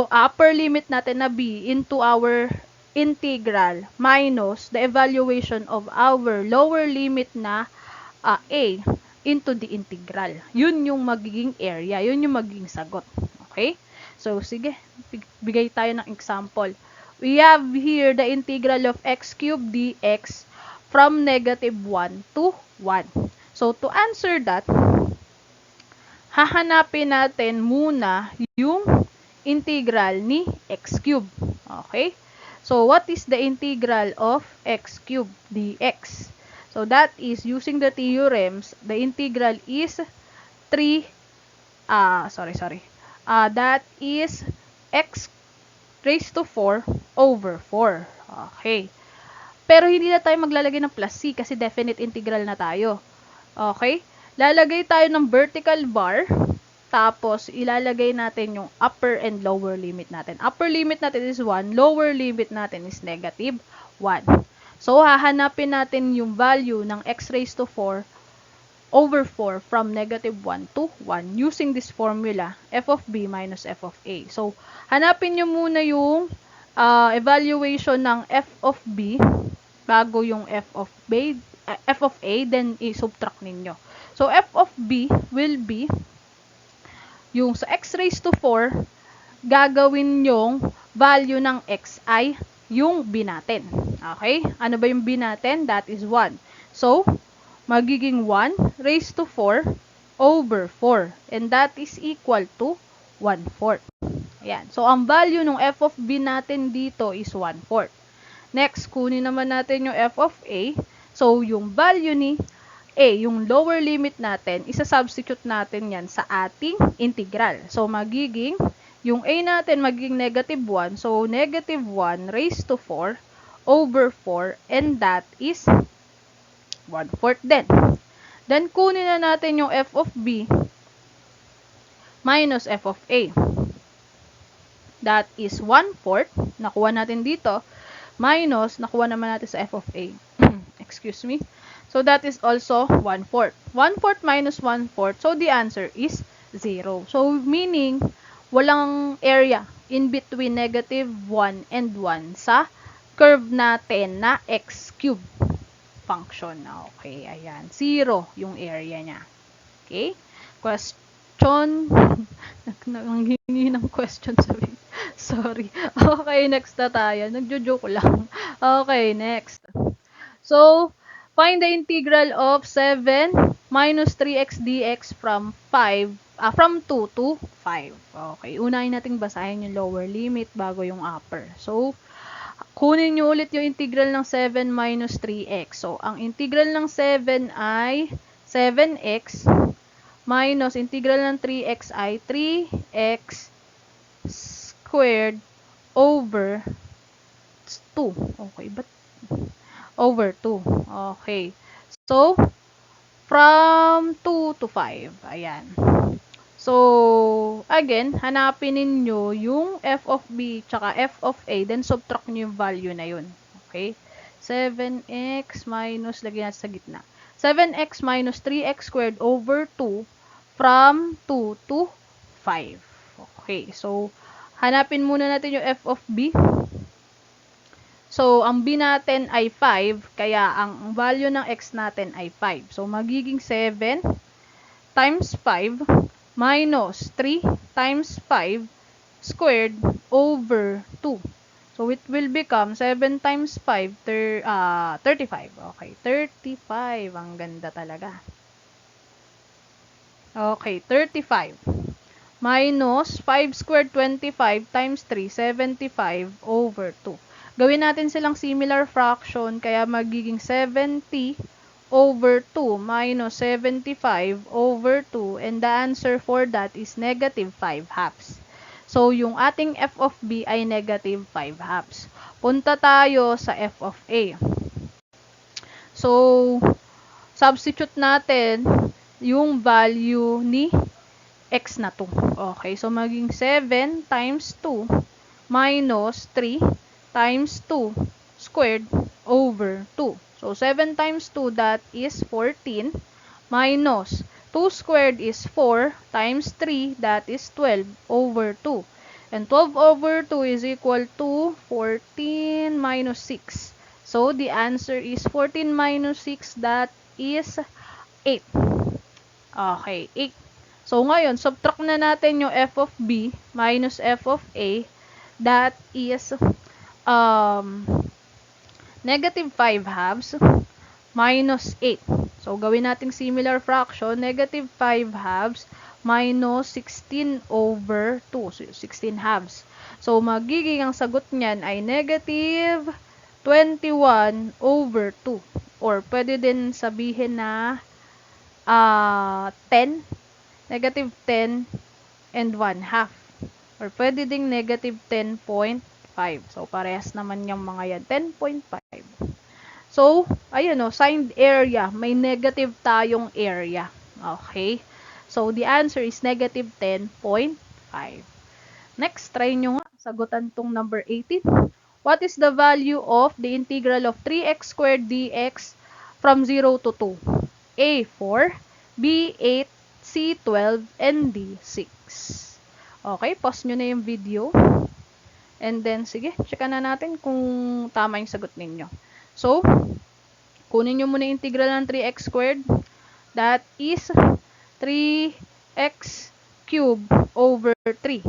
upper limit natin na b into our integral minus the evaluation of our lower limit na a into the integral. Yun yung magiging area, yun yung magiging sagot. Okay? So, sige, bigay tayo ng example. We have here the integral of x cubed dx from negative 1 to 1. So, to answer that, hahanapin natin muna yung integral ni x cubed. Okay? So, what is the integral of x cubed dx? So, that is, using the theorems, the integral is 3, that is x raised to 4 over 4. Okay. Pero hindi na tayo maglalagay ng plus c kasi definite integral na tayo. Okay? Lalagay tayo ng vertical bar, tapos ilalagay natin yung upper and lower limit natin. Upper limit natin is 1, lower limit natin is negative 1. So, hahanapin natin yung value ng x raised to 4 over 4 from negative 1 to 1 using this formula, f of b minus f of a. So, hanapin nyo muna yung evaluation ng f of b bago yung f of a, then i-subtract ninyo. So, f of b will be yung sa x raised to 4, gagawin yung value ng x ay yung b natin. Okay? Ano ba yung b natin? That is 1. So, magiging 1 raised to 4 over 4. And that is equal to 1/4. Ayan. So, ang value ng f of b natin dito is 1/4. Next, kunin naman natin yung f of a. So, yung value ni a, yung lower limit natin, isa-substitute natin yan sa ating integral. So, magiging, yung a natin magiging negative 1. So, negative 1 raised to 4 over 4, and that is 1/4 din. Then, kunin na natin yung f of b minus f of a. That is 1/4. Nakuha natin dito. Minus, nakuha naman natin sa f of a. Excuse me. So, that is also 1/4. 1/4 minus 1/4. So, the answer is 0. So, meaning, walang area in between negative 1 and 1 sa curve natin na x cube. function. Okay, ayan. 0 yung area niya. Okay? Question. Nanghingi ng question sabi. Sorry. Okay, next na tayo. Nagjo-joke lang. Okay, next. So, find the integral of 7 minus 3x dx from 2 to 5. Okay, unahin nating basahin yung lower limit bago yung upper. So, kunin nyo ulit yung integral ng 7 minus 3x. So, ang integral ng 7 ay 7x minus integral ng 3x ay 3x squared over 2. Okay, but over 2. Okay. So, from 2 to 5. Ayan. So, again, hanapin ninyo yung f of b tsaka f of a, then subtract nyo yung value na yun. Okay? 7x minus, lagyan natin sa gitna. 7x minus 3x squared over 2 from 2 to 5. Okay, so, hanapin muna natin yung f of b. So, ang b natin ay 5, kaya ang value ng x natin ay 5. So, magiging 7 times 5 minus 3 times 5 squared over 2. So, it will become 7 times 5, 35. Okay, 35. Ang ganda talaga. Okay, 35. Minus 5 squared 25 times 3, 75 over 2. Gawin natin silang similar fraction, kaya magiging 70 over 2 minus 75 over 2, and the answer for that is negative 5 halves. So, yung ating f of b ay negative 5 halves. Punta tayo sa f of a. So, substitute natin yung value ni x na 2. Okay, so maging 7 times 2 minus 3 times 2 squared over 2. So, 7 times 2, that is 14, minus 2 squared is 4 times 3, that is 12 over 2. And 12 over 2 is equal to 14 minus 6. So, the answer is 14 minus 6, that is 8. Okay, 8. So, ngayon, subtract na natin yung f of b minus f of a. That is negative 5 halves minus 8. So, gawin natin similar fraction. Negative 5 halves minus 16 over 2. So, 16 halves. So, magiging ang sagot niyan ay negative 21 over 2. Or, pwede din sabihin na 10. Negative 10 and 1 half. Or pwede ding negative 10.5. So, parehas naman yung mga yan. 10.5. So, ayun o, signed area. May negative tayong area. Okay? So, the answer is negative 10.5. Next, try nyo nga. Sagutan tong number 18. What is the value of the integral of 3x squared dx from 0 to 2? A, 4. B, 8. C, 12. And D, 6. Okay, pause nyo na yung video. And then, sige, checkan na natin kung tama yung sagot ninyo. So, kunin nyo muna yung integral ng 3x squared. That is 3x cubed over 3.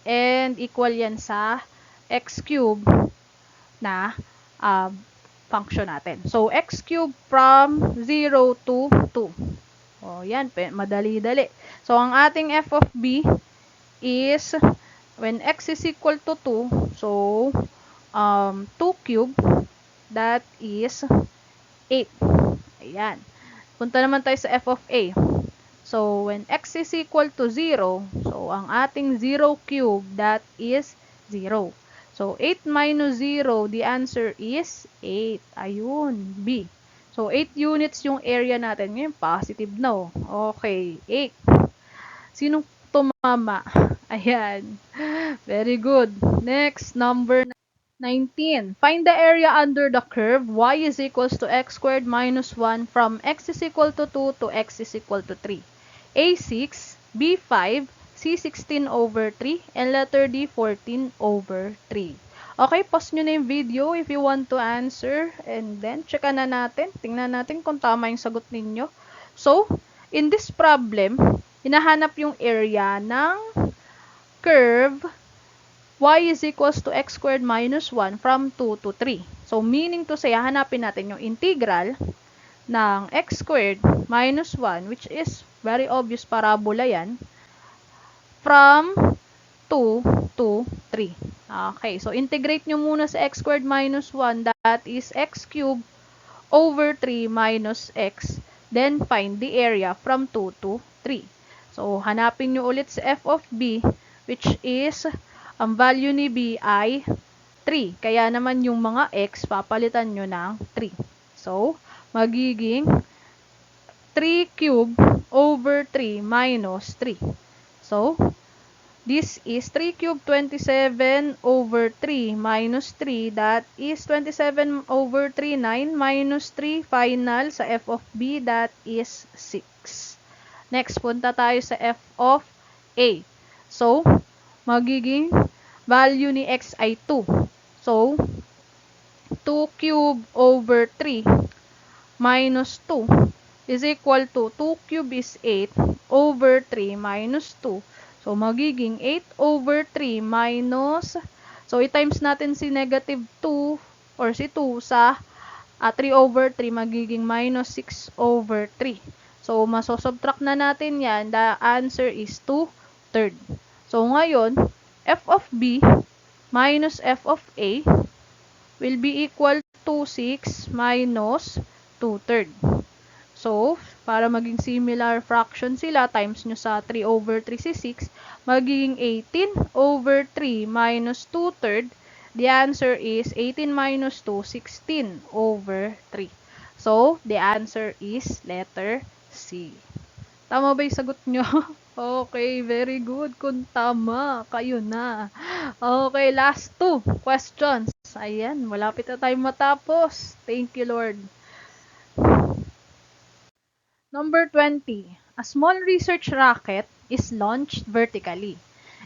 And equal yan sa x cubed na function natin. So, x cubed from 0 to 2. O, yan, madali-dali. So, ang ating f of b is, when x is equal to 2, so, 2 cubed, that is 8. Ayan. Punta naman tayo sa f of a. So, when x is equal to 0, so, ang ating 0 cubed, that is 0. So, 8 minus 0, the answer is 8. Ayun, B. So, 8 units yung area natin. Ngayon, positive no. Okay, 8. Sinong tumama? Ayan. Very good. Next, number 19. Find the area under the curve y is equals to x squared minus 1 from x is equal to 2 to x is equal to 3. A 6, B 5, C 16 over 3, and letter D 14 over 3. Okay, pause nyo na yung video if you want to answer. And then, checkan na natin. Tingnan natin kung tama yung sagot ninyo. So, in this problem, hinahanap yung area ng curve y is equals to x squared minus 1 from 2 to 3. So, meaning to say, hanapin natin yung integral ng x squared minus 1, which is very obvious parabola yan, from 2 to 3. Okay, so integrate nyo muna sa x squared minus 1, that is x cubed over 3 minus x, then find the area from 2 to 3. So, hanapin nyo ulit sa f of b, which is, ang value ni b ay 3. Kaya naman yung mga x, papalitan nyo ng 3. So, magiging 3 cubed over 3 minus 3. So, this is 3 cubed 27 over 3 minus 3. That is 27 over 3, 9 minus 3 final sa f of b, that is 6. Next, punta tayo sa f of a. So, magiging value ni x ay 2. So, 2 cubed over 3 minus 2 is equal to 2 cube is 8 over 3 minus 2. So, magiging 8 over 3 minus, so i-times natin si negative 2 or si 2 sa 3 over 3, magiging minus 6 over 3. So, masosubtract na natin yan. The answer is 2/3. So, ngayon, f of b minus f of a will be equal to 6 minus 2/3. So, para maging similar fraction sila, times nyo sa 3 over 3 si 6, magiging 18 over 3 minus 2/3. The answer is 18 minus 2, 16 over 3. So, the answer is letter C. Tama ba yung sagot nyo? Okay, very good. Kung tama, kayo na. Okay, last 2 questions. Ayan, malapit na tayo matapos. Thank you, Lord. Number 20. A small research rocket is launched vertically.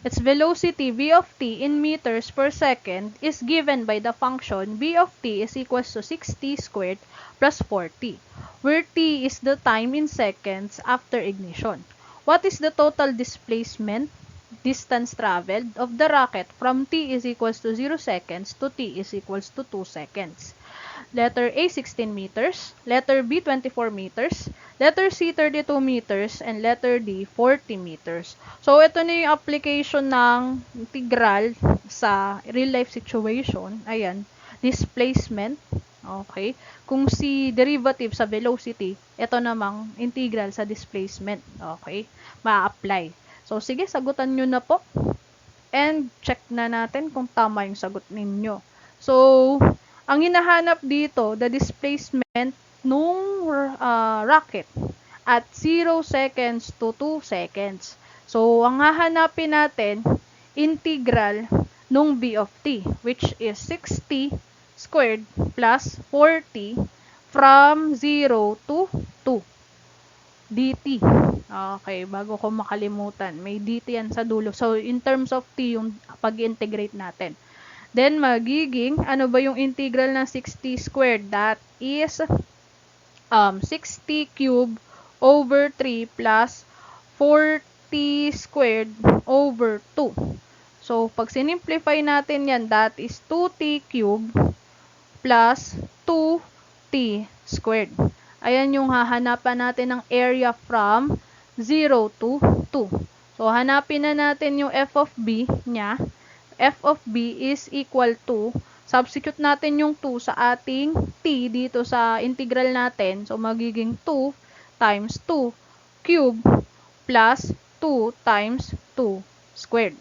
Its velocity v of t in meters per second is given by the function v of t is equals to 6t squared plus 4t, where t is the time in seconds after ignition. What is the total displacement distance traveled of the rocket from t is equals to 0 seconds to t is equals to 2 seconds? Letter A, 16 meters. Letter B, 24 meters. Letter C, 32 meters. And letter D, 40 meters. So, ito na yung application ng integral sa real-life situation. Ayan, displacement. Okay. Kung si derivative sa velocity, ito namang integral sa displacement. Okay. Ma-apply. So, sige, sagutan nyo na po. And check na natin kung tama yung sagot ninyo. So, ang hinahanap dito, the displacement nung rocket at 0 seconds to 2 seconds. So, ang hahanapin natin, integral nung b of t, which is 6t squared plus 4t from 0 to 2 dt. Okay, bago ko makalimutan, may dt yan sa dulo. So, in terms of t, yung pag-integrate natin. Then, magiging, ano ba yung integral ng 6t squared? That is 6t cubed over 3 plus 4t squared over 2. So, pag sinimplify natin yan, that is 2t cubed plus 2t squared. Ayan yung hahanapan natin ng area from 0 to 2. So, hanapin na natin yung f of b niya. F of b is equal to, substitute natin yung 2 sa ating t dito sa integral natin. So, magiging 2 times 2 cube plus 2 times 2 squared.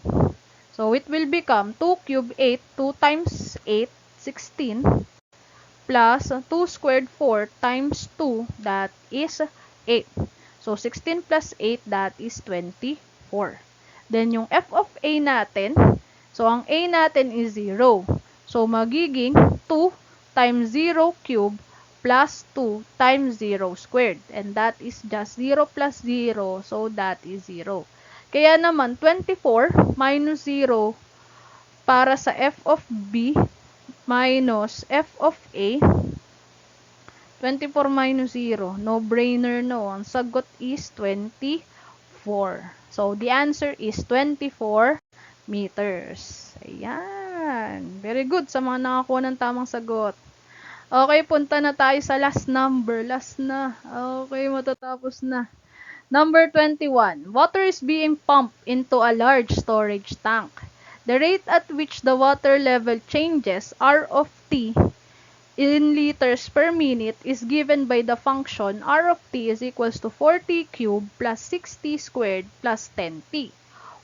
So, it will become 2 cube 8, 2 times 8, 16, plus 2 squared 4 times 2, that is 8. So, 16 plus 8, that is 24. Then, yung f of a natin, so, ang a natin is 0. So, magiging 2 times 0 cube plus 2 times 0 squared. And that is just 0 plus 0. So, that is 0. Kaya naman, 24 minus 0 para sa f of b minus f of a, 24 minus 0. No-brainer, no. Ang sagot is 24. So, the answer is 24 meters. Ayan. Very good sa mga nakakuha ng tamang sagot. Okay, punta na tayo sa last number. Last na. Okay, matatapos na. Number 21. Water is being pumped into a large storage tank. The rate at which the water level changes, R of t, in liters per minute is given by the function R of t is equals to 4t cubed plus 6t squared plus 10t,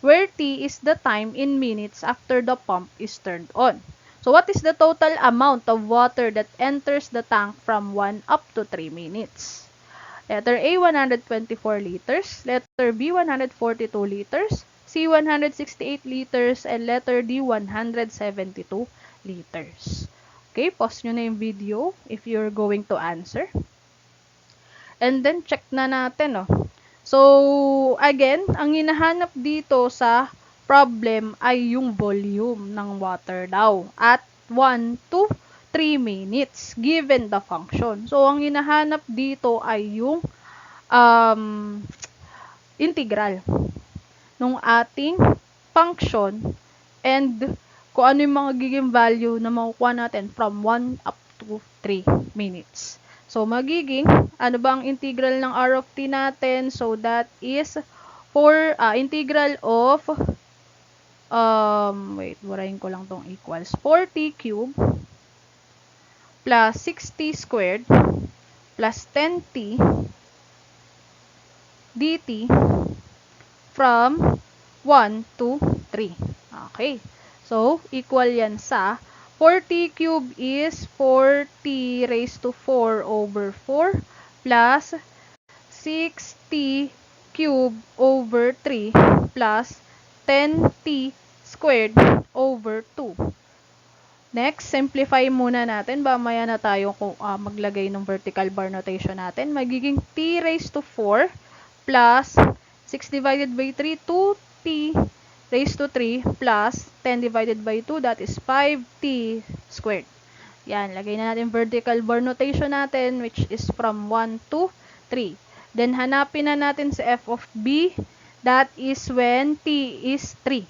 where t is the time in minutes after the pump is turned on. So what is the total amount of water that enters the tank from 1 up to 3 minutes? Letter A, 124 liters. Letter B, 142 liters. C, 168 liters. And letter D, 172 liters. Okay, pause nyo na yung video if you're going to answer. And then, check na natin, oh. So, again, ang hinahanap dito sa problem ay yung volume ng water daw at 1 to 3 minutes given the function. So, ang hinahanap dito ay yung integral ng ating function and kung ano yung mga giging value na makukuha natin from 1 up to 3 minutes. So, magiging, ano ba ang integral ng R of t natin? So, that is integral of, wait, burahin ko lang tong equals, 4t cubed plus 6t squared plus 10t dt from 1 to 3. Okay. So, equal yan sa 4t cube is 4t raised to 4 over 4 plus 6t cube over 3 plus 10t squared over 2. Next, simplify muna natin. Mamaya na tayo maglagay ng vertical bar notation natin. Magiging t raised to 4 plus 6 divided by 3, 2t raised to 3 plus 10 divided by 2, that is 5t squared. Yan, lagay na natin vertical bar notation natin, which is from 1 to 3. Then, hanapin na natin sa f of b, that is when t is 3.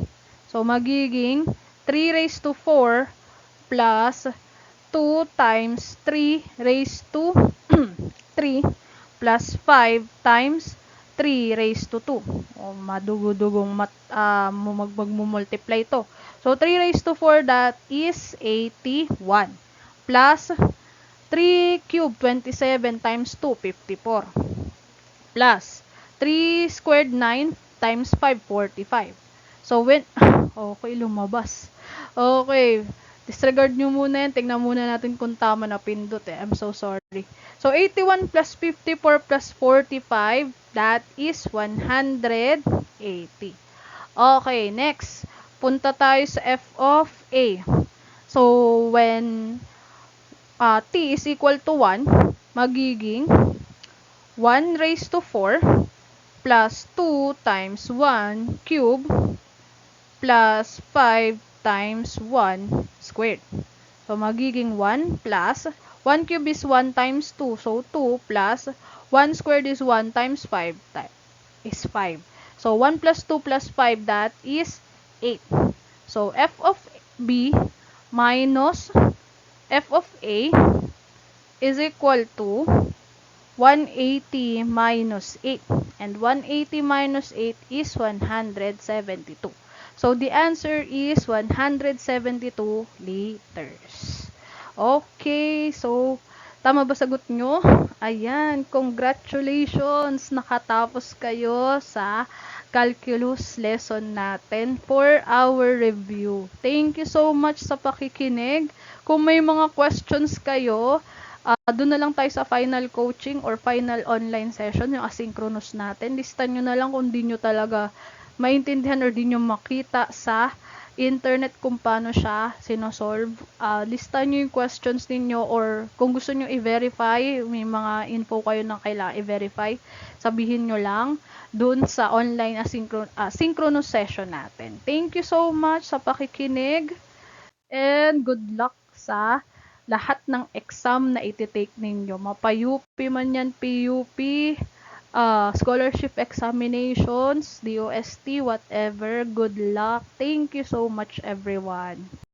So, magiging 3 raised to 4 plus 2 times 3 raised to 3 plus 5 times 3 raised to 2. O, madugo-dugong magmumultiply to. So, 3 raised to 4, that is 81. Plus 3 cubed, 27 times 2, 54. Plus 3 squared, 9 times 5, 45. So, when, okay, lumabas. Okay, disregard nyo muna yan. Tingnan muna natin kung tama na pindot eh. I'm so sorry. So, 81 plus 54 plus 45, that is 180. Okay, next. Punta tayo sa f of a. So, when t is equal to 1, magiging 1 raised to 4 plus 2 times 1 cube plus 5 times 1 squared. So, magiging 1 plus 1 cube is 1 times 2. So, 2 plus 1 squared is 1 times 5 is 5. So, 1 plus 2 plus 5, that is 8. So, f of b minus f of a is equal to 180 minus 8. And 180 minus 8 is 172. So, the answer is 172 liters. Okay, so, tama ba sagot nyo? Ayan, congratulations! Nakatapos kayo sa calculus lesson natin for our review. Thank you so much sa pakikinig. Kung may mga questions kayo, doon na lang tayo sa final coaching or final online session, yung asynchronous natin. Listan nyo na lang kung di nyo talaga maintindihan or di nyo makita sa internet kung paano siya sinosolve. Listan nyo yung questions ninyo or kung gusto nyo i-verify, may mga info kayo na kailangan i-verify, sabihin nyo lang doon sa online synchronous session natin. Thank you so much sa pakikinig. And good luck sa lahat ng exam na iti-take ninyo. Mapa-UP man yan, PUP, scholarship examinations, DOST, whatever. Good luck. Thank you so much, everyone.